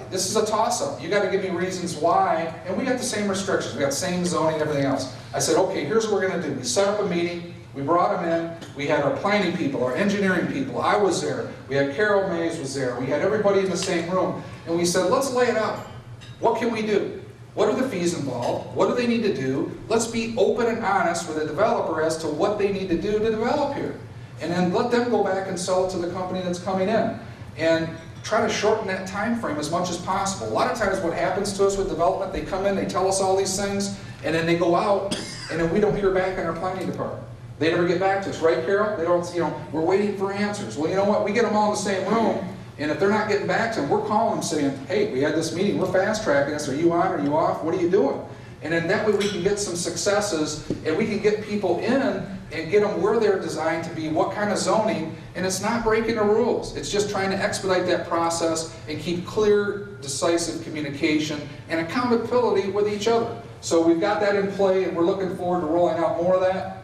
this is a toss-up. You got to give me reasons why. And we got the same restrictions. We got the same zoning and everything else. I said, okay, here's what we're going to do. We set up a meeting. We brought them in. We had our planning people, our engineering people. I was there. We had Carol Mays was there. We had everybody in the same room. And we said, let's lay it out. What can we do? What are the fees involved? What do they need to do? Let's be open and honest with the developer as to what they need to do to develop here. And then let them go back and sell it to the company that's coming in. And try to shorten that time frame as much as possible. A lot of times what happens to us with development, they come in, they tell us all these things, and then they go out, and then we don't hear back in our planning department. They never get back to us, right, Carol? They don't, you know, we're waiting for answers. Well, you know what? We get them all in the same room, and if they're not getting back to them, we're calling them saying, hey, we had this meeting, we're fast-tracking this, are you on, are you off, what are you doing? And then that way we can get some successes, and we can get people in and get them where they're designed to be, what kind of zoning, and it's not breaking the rules. It's just trying to expedite that process and keep clear, decisive communication and accountability with each other. So we've got that in play, and we're looking forward to rolling out more of that.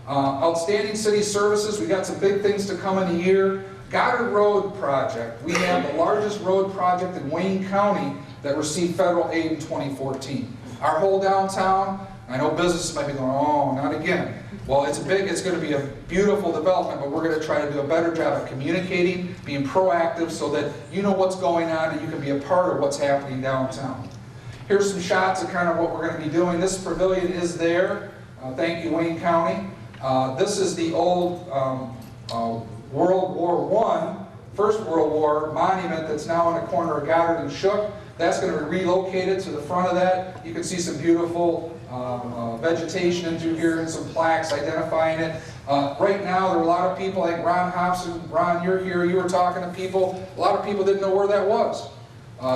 Outstanding city services, we got some big things to come in the year. Goddard Road project, we have the largest road project in Wayne County that received federal aid in 2014. Our whole downtown, I know businesses might be going, oh, not again. Well, it's going to be a beautiful development, but we're going to try to do a better job of communicating, being proactive so that you know what's going on and you can be a part of what's happening downtown. Here's some shots of kind of what we're going to be doing. This pavilion is there. Thank you, Wayne County. This is the old World War I, First World War monument that's now in the corner of Goddard and Shook. That's going to be relocated to the front of that. You can see some beautiful vegetation into here and some plaques identifying it. Right now, there are a lot of people like Ron Hobson. Ron, you're here. You were talking to people. A lot of people didn't know where that was.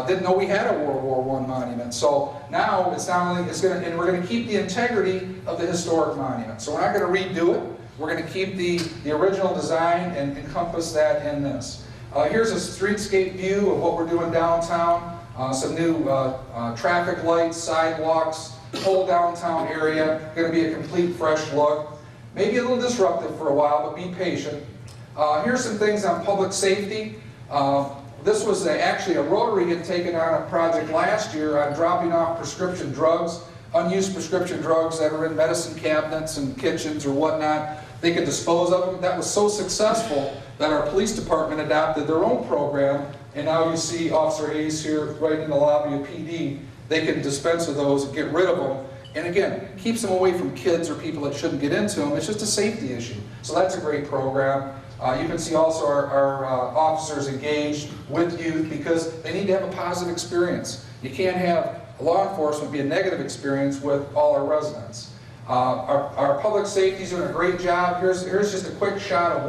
Didn't know we had a World War I monument. So now it's not only and we're going to keep the integrity of the historic monument. So we're not going to redo it. We're going to keep the original design and encompass that in this. Here's a streetscape view of what we're doing downtown. Some new traffic lights, sidewalks, whole downtown area. Going to be a complete fresh look. Maybe a little disruptive for a while, but be patient. Here's some things on public safety. This was actually a Rotary had taken on a project last year on dropping off prescription drugs, unused prescription drugs that are in medicine cabinets and kitchens or whatnot. They could dispose of them. That was so successful that our police department adopted their own program, and now you see Officer Hayes here right in the lobby of PD. They can dispense of those and get rid of them. And again, keeps them away from kids or people that shouldn't get into them. It's just a safety issue. So that's a great program. You can see also our officers engaged with youth because they need to have a positive experience. You can't have law enforcement be a negative experience with all our residents. Our public safety is doing a great job. Here's just a quick shot of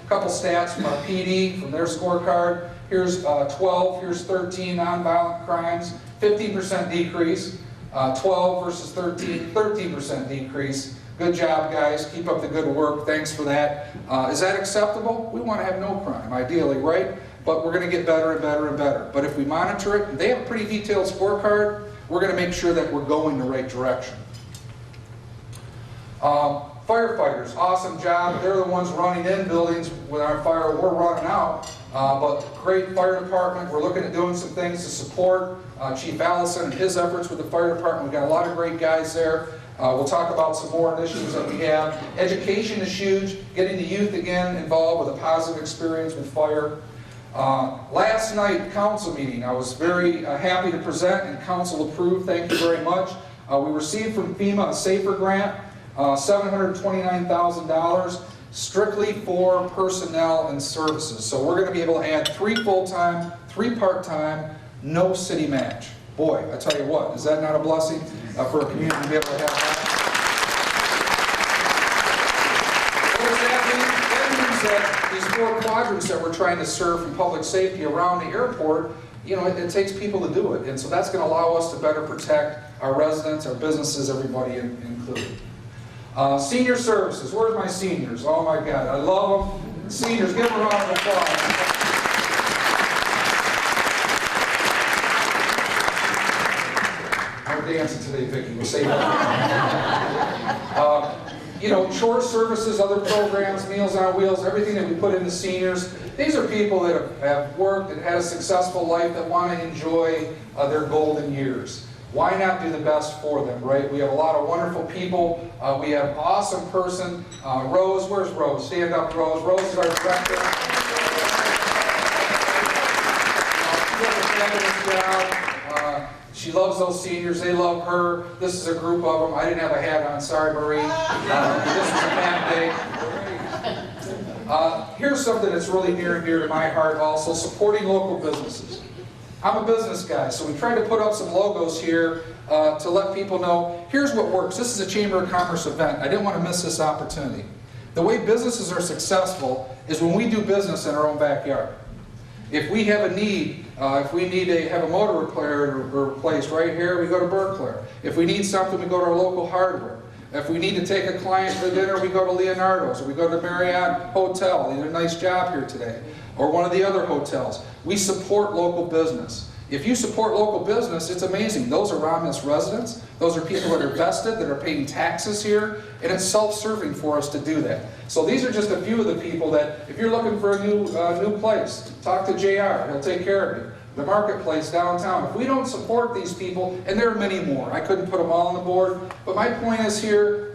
couple stats from our PD, from their scorecard. Here's 12, here's 13 nonviolent crimes, 15% decrease. 12 versus 13, 13% decrease. Good job, guys. Keep up the good work. Thanks for that. Is that acceptable? We want to have no crime, ideally, right? But we're going to get better and better and better. But if we monitor it, they have a pretty detailed scorecard, we're going to make sure that we're going the right direction. Firefighters, awesome job. They're the ones running in buildings with our fire. We're running out. But great fire department. We're looking at doing some things to support Chief Allison and his efforts with the fire department. We've got a lot of great guys there. We'll talk about some more initiatives that we have. Education is huge. Getting the youth again involved with a positive experience with fire. Last night, council meeting. I was very happy to present and council approved. Thank you very much. We received from FEMA a SAFER grant, $729,000. Strictly for personnel and services. So we're going to be able to add 3 full-time, 3 part-time, no city match. Boy, I tell you what, is that not a blessing for a community to be able to have that? What does that mean? That means that these 4 quadrants that we're trying to serve from public safety around the airport, you know, it takes people to do it. And so that's going to allow us to better protect our residents, our businesses, everybody included. Senior services, where's my seniors? Oh my God, I love them. Seniors, give them a round of applause. No dancing today, Vicki, we'll save that. You know, chore services, other programs, Meals on Wheels, everything that we put into seniors. These are people that have worked and had a successful life that want to enjoy their golden years. Why not do the best for them, right? We have a lot of wonderful people. We have an awesome person. Rose, where's Rose? Stand up, Rose. Rose is our director. She does a fabulous job. She loves those seniors. They love her. This is a group of them. I didn't have a hat on. Sorry, Marie. This is a bad day. Here's something that's really near and dear to my heart also, supporting local businesses. I'm a business guy, so we tried to put up some logos here to let people know, here's what works. This is a Chamber of Commerce event. I didn't want to miss this opportunity. The way businesses are successful is when we do business in our own backyard. If we have a need, if we need to have a motor replaced right here, we go to Burcroff. If we need something, we go to our local hardware. If we need to take a client for dinner, we go to Leonardo's, or we go to Marriott Hotel. They did a nice job here today. Or one of the other hotels. We support local business. If you support local business, it's amazing. Those are Romulus residents. Those are people that are vested, that are paying taxes here, and it's self-serving for us to do that. So these are just a few of the people that, if you're looking for a new place, talk to JR. He'll take care of you. The marketplace downtown. If we don't support these people, and there are many more, I couldn't put them all on the board, but my point is here,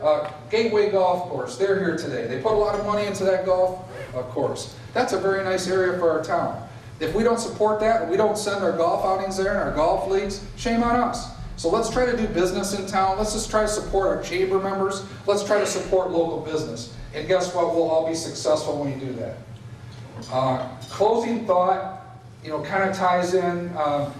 Gateway Golf Course, they're here today. They put a lot of money into that golf course. That's a very nice area for our town. If we don't support that, and we don't send our golf outings there and our golf leagues, shame on us. So let's try to do business in town. Let's just try to support our chamber members. Let's try to support local business. And guess what? We'll all be successful when we do that. Closing thought. kind of ties in,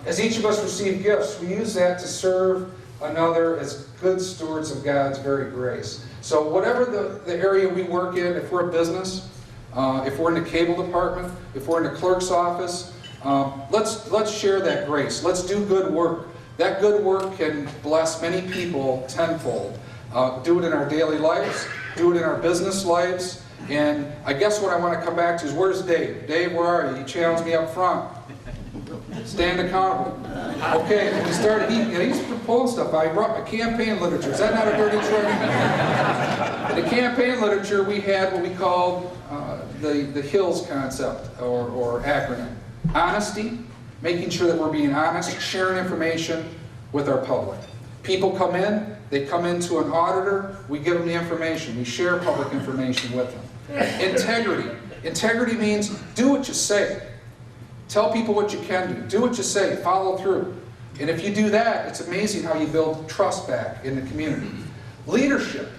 as each of us receive gifts, we use that to serve another as good stewards of God's very grace. So whatever the area we work in, if we're a business, if we're in the cable department, if we're in the clerk's office, let's share that grace. Let's do good work. That good work can bless many people tenfold. Do it in our daily lives, do it in our business lives, and I guess what I want to come back to is, where's Dave? Dave, where are you? You challenged me up front. Stand accountable. Okay, and we started, he's pulling stuff. I brought my campaign literature. Is that not a dirty trick? In the campaign literature, we had what we called the HILLS concept, or acronym. Honesty, making sure that we're being honest, sharing information with our public. People come in, they come into an auditor, we give them the information, we share public information with them. Integrity. Integrity means do what you say. Tell people what you can do. Do what you say. Follow through. And if you do that, it's amazing how you build trust back in the community. Leadership.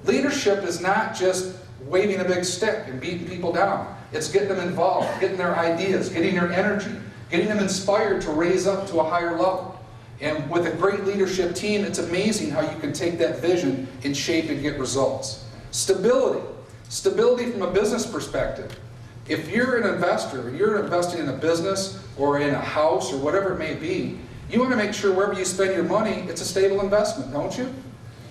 Leadership is not just waving a big stick and beating people down. It's getting them involved, getting their ideas, getting their energy, getting them inspired to raise up to a higher level. And with a great leadership team, it's amazing how you can take that vision and shape and get results. Stability. Stability from a business perspective. If you're an investor, you're investing in a business or in a house or whatever it may be, you want to make sure wherever you spend your money, it's a stable investment, don't you?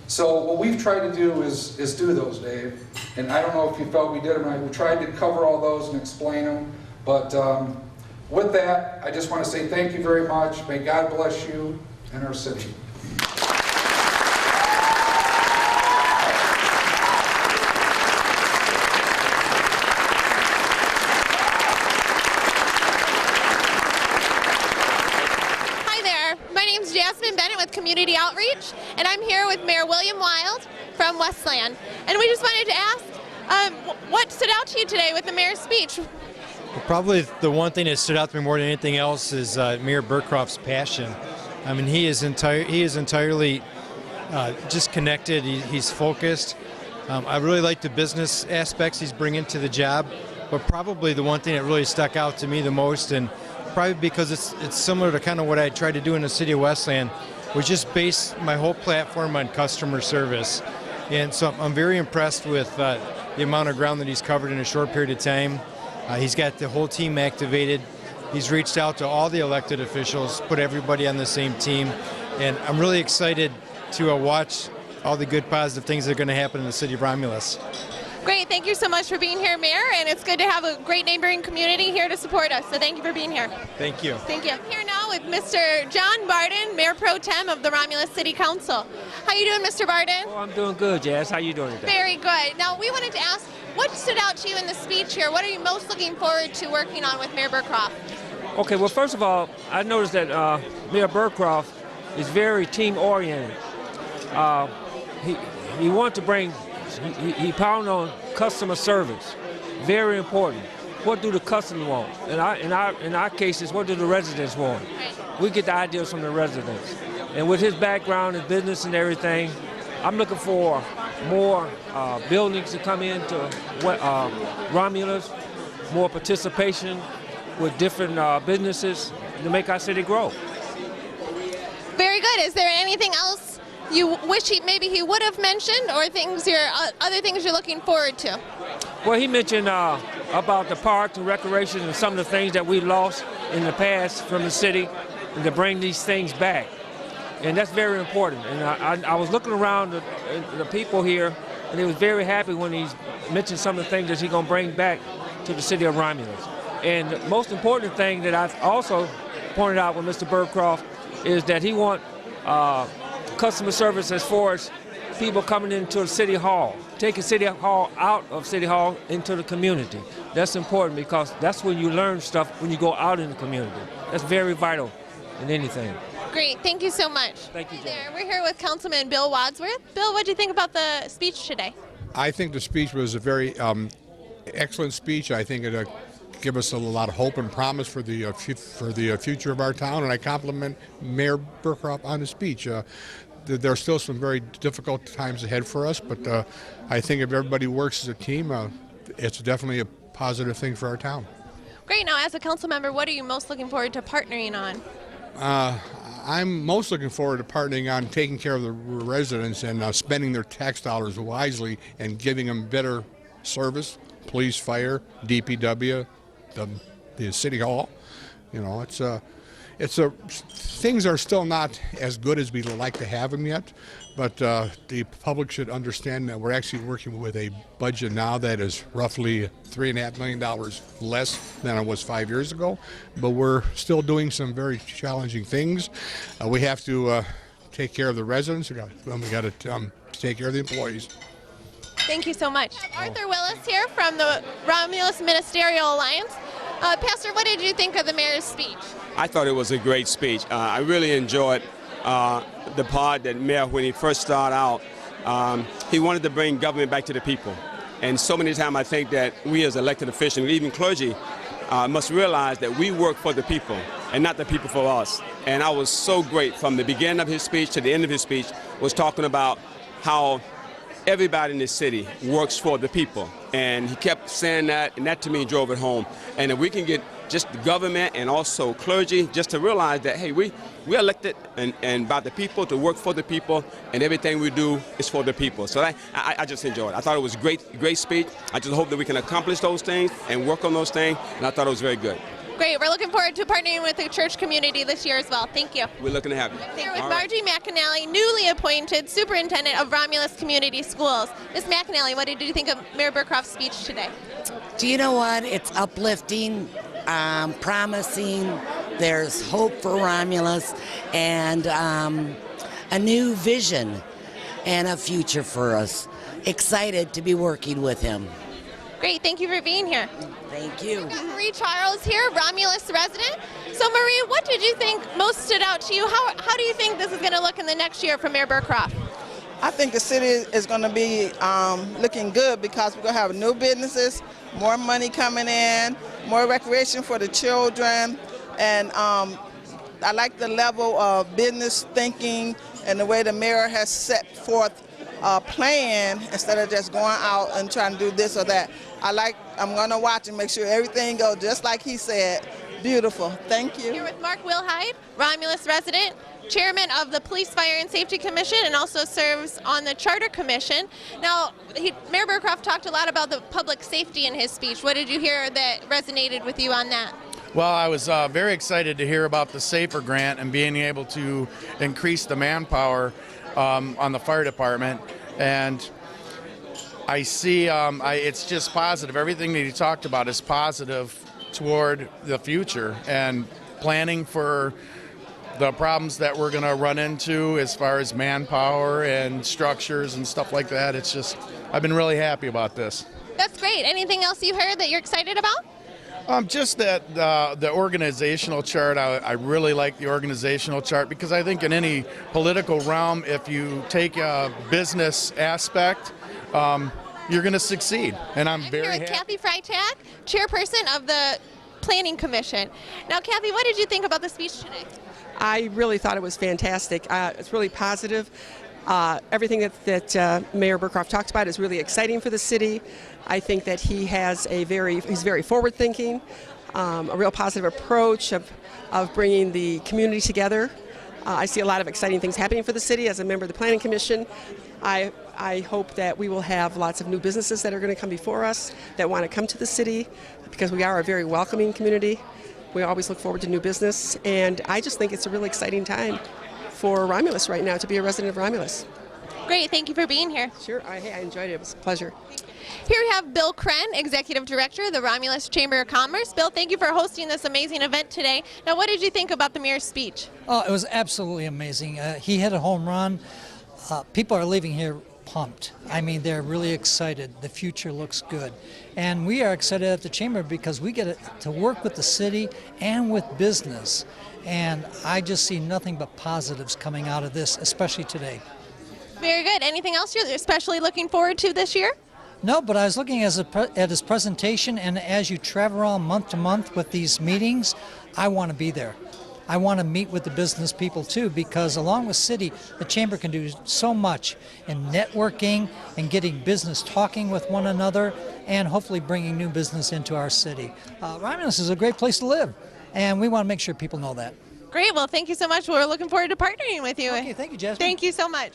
So what we've tried to do is do those, Dave. And I don't know if you felt we did them right. We tried to cover all those and explain them. But with that, I just want to say thank you very much. May God bless you and our city. Community Outreach, and I'm here with Mayor William Wild from Westland. And we just wanted to ask, what stood out to you today with the mayor's speech? Well, probably the one thing that stood out to me more than anything else is Mayor Burcroff's passion. I mean, he is entirely just connected. He's focused. I really like the business aspects he's bringing to the job, but probably the one thing that really stuck out to me the most, and probably because it's similar to kind of what I tried to do in the city of Westland, was just base my whole platform on customer service. And so I'm very impressed with the amount of ground that he's covered in a short period of time. He's got the whole team activated. He's reached out to all the elected officials, put everybody on the same team. And I'm really excited to watch all the good positive things that are going to happen in the city of Romulus. Great, thank you so much for being here, Mayor, and it's good to have a great neighboring community here to support us, so thank you for being here. Thank you. Thank you. I'm here now with Mr. John Barden, Mayor Pro Tem of the Romulus City Council. How you doing, Mr. Barden? Oh, I'm doing good, Jazz. How you doing today? Very good. Now, we wanted to ask, what stood out to you in the speech here? What are you most looking forward to working on with Mayor Burcroff? Okay, well, first of all, I noticed that Mayor Burcroff is very team-oriented. He wants to bring, he pounded on customer service, very important. What do the customers want? In our cases, what do the residents want? We get the ideas from the residents. And with his background in business and everything, I'm looking for more buildings to come into Romulus, more participation with different businesses to make our city grow. Very good. Is there anything else you wish maybe he would have mentioned, or other things you're looking forward to? Well, he mentioned about the parks and recreation and some of the things that we lost in the past from the city, and to bring these things back. And that's very important. And I was looking around the people here, and they was very happy when he mentioned some of the things that he's going to bring back to the city of Romulus. And the most important thing that I've also pointed out with Mr. Burcroff is that he wants customer service as far as people coming into the City Hall, taking City Hall out of City Hall into the community. That's important because that's when you learn stuff when you go out in the community. That's very vital in anything. Great, thank you so much. Thank you, Hi there. We're here with Councilman Bill Wadsworth. Bill, what do you think about the speech today? I think the speech was a very excellent speech. I think it give us a lot of hope and promise for the future of our town, and I compliment Mayor Burcroff on his speech. There are still some very difficult times ahead for us, but I think if everybody works as a team, it's definitely a positive thing for our town. Great. Now, as a council member, what are you most looking forward to partnering on? I'm most looking forward to partnering on taking care of the residents and spending their tax dollars wisely and giving them better service, police, fire, DPW, the city hall. You know, things are still not as good as we'd like to have them yet, but the public should understand that we're actually working with a budget now that is roughly $3.5 million less than it was 5 years ago, but we're still doing some very challenging things. We have to take care of the residents, we got to take care of the employees. Thank you so much. Arthur Willis here from the Romulus Ministerial Alliance. Pastor, what did you think of the mayor's speech? I thought it was a great speech. I really enjoyed the part that Mayor, when he first started out, he wanted to bring government back to the people. And so many times I think that we as elected officials, even clergy, must realize that we work for the people and not the people for us. And I was so great from the beginning of his speech to the end of his speech was talking about how everybody in this city works for the people. And he kept saying that, and that to me drove it home. And if we can get just the government and also clergy just to realize that, hey, we're elected and by the people to work for the people, and everything we do is for the people. So I just enjoyed it. I thought it was a great speech. I just hope that we can accomplish those things and work on those things, and I thought it was very good. Great. We're looking forward to partnering with the church community this year as well. Thank you. We're looking to have you. Here with Margie McAnally, newly appointed superintendent of Romulus Community Schools. Ms. McAnally, what did you think of Mayor Burcroff's speech today? Do you know what? It's uplifting, promising. There's hope for Romulus and a new vision and a future for us. Excited to be working with him. Great. Thank you for being here. Thank you. Marie Charles here, Romulus resident. So Marie, what did you think most stood out to you? How do you think this is going to look in the next year for Mayor Burcroff? I think the city is going to be looking good because we're going to have new businesses, more money coming in, more recreation for the children, and I like the level of business thinking and the way the mayor has set forth a plan instead of just going out and trying to do this or that. I'm going to watch and make sure everything goes just like he said. Beautiful. Thank you. Here with Mark Wilhide, Romulus resident, chairman of the Police, Fire, and Safety Commission, and also serves on the Charter Commission. Now, Mayor Burcroff talked a lot about the public safety in his speech. What did you hear that resonated with you on that? Well, I was very excited to hear about the SAFER grant and being able to increase the manpower on the fire department. And I see it's just positive. Everything that he talked about is positive toward the future and planning for the problems that we're going to run into as far as manpower and structures and stuff like that. It's just, I've been really happy about this. That's great. Anything else you heard that you're excited about? Just that the organizational chart, I really like the organizational chart because I think in any political realm, if you take a business aspect, you're going to succeed. And I'm very here with Kathy Freitag, chairperson of the Planning Commission. Now, Kathy, what did you think about the speech today? I really thought it was fantastic. It's really positive. Everything that Mayor Burcroff talked about is really exciting for the city. I think that he's very forward-thinking, a real positive approach of bringing the community together. I see a lot of exciting things happening for the city as a member of the Planning Commission. I hope that we will have lots of new businesses that are going to come before us that want to come to the city because we are a very welcoming community. We always look forward to new business, and I just think it's a really exciting time for Romulus right now to be a resident of Romulus. Great, thank you for being here. Sure, I enjoyed it. It was a pleasure. Here we have Bill Kren, Executive Director of the Romulus Chamber of Commerce. Bill, thank you for hosting this amazing event today. Now, what did you think about the mayor's speech? Oh, it was absolutely amazing. He hit a home run. People are leaving here pumped. I mean, they're really excited. The future looks good. And we are excited at the Chamber because we get to work with the city and with business. And I just see nothing but positives coming out of this, especially today. Very good. Anything else you're especially looking forward to this year? No, but I was looking at his presentation, and as you travel around month to month with these meetings, I want to be there. I want to meet with the business people too, because along with city, the chamber can do so much in networking and getting business talking with one another and hopefully bringing new business into our city. Romulus is a great place to live, and we want to make sure people know that. Great. Well, thank you so much. We're looking forward to partnering with you. Okay, thank you, Jasmine. Thank you so much.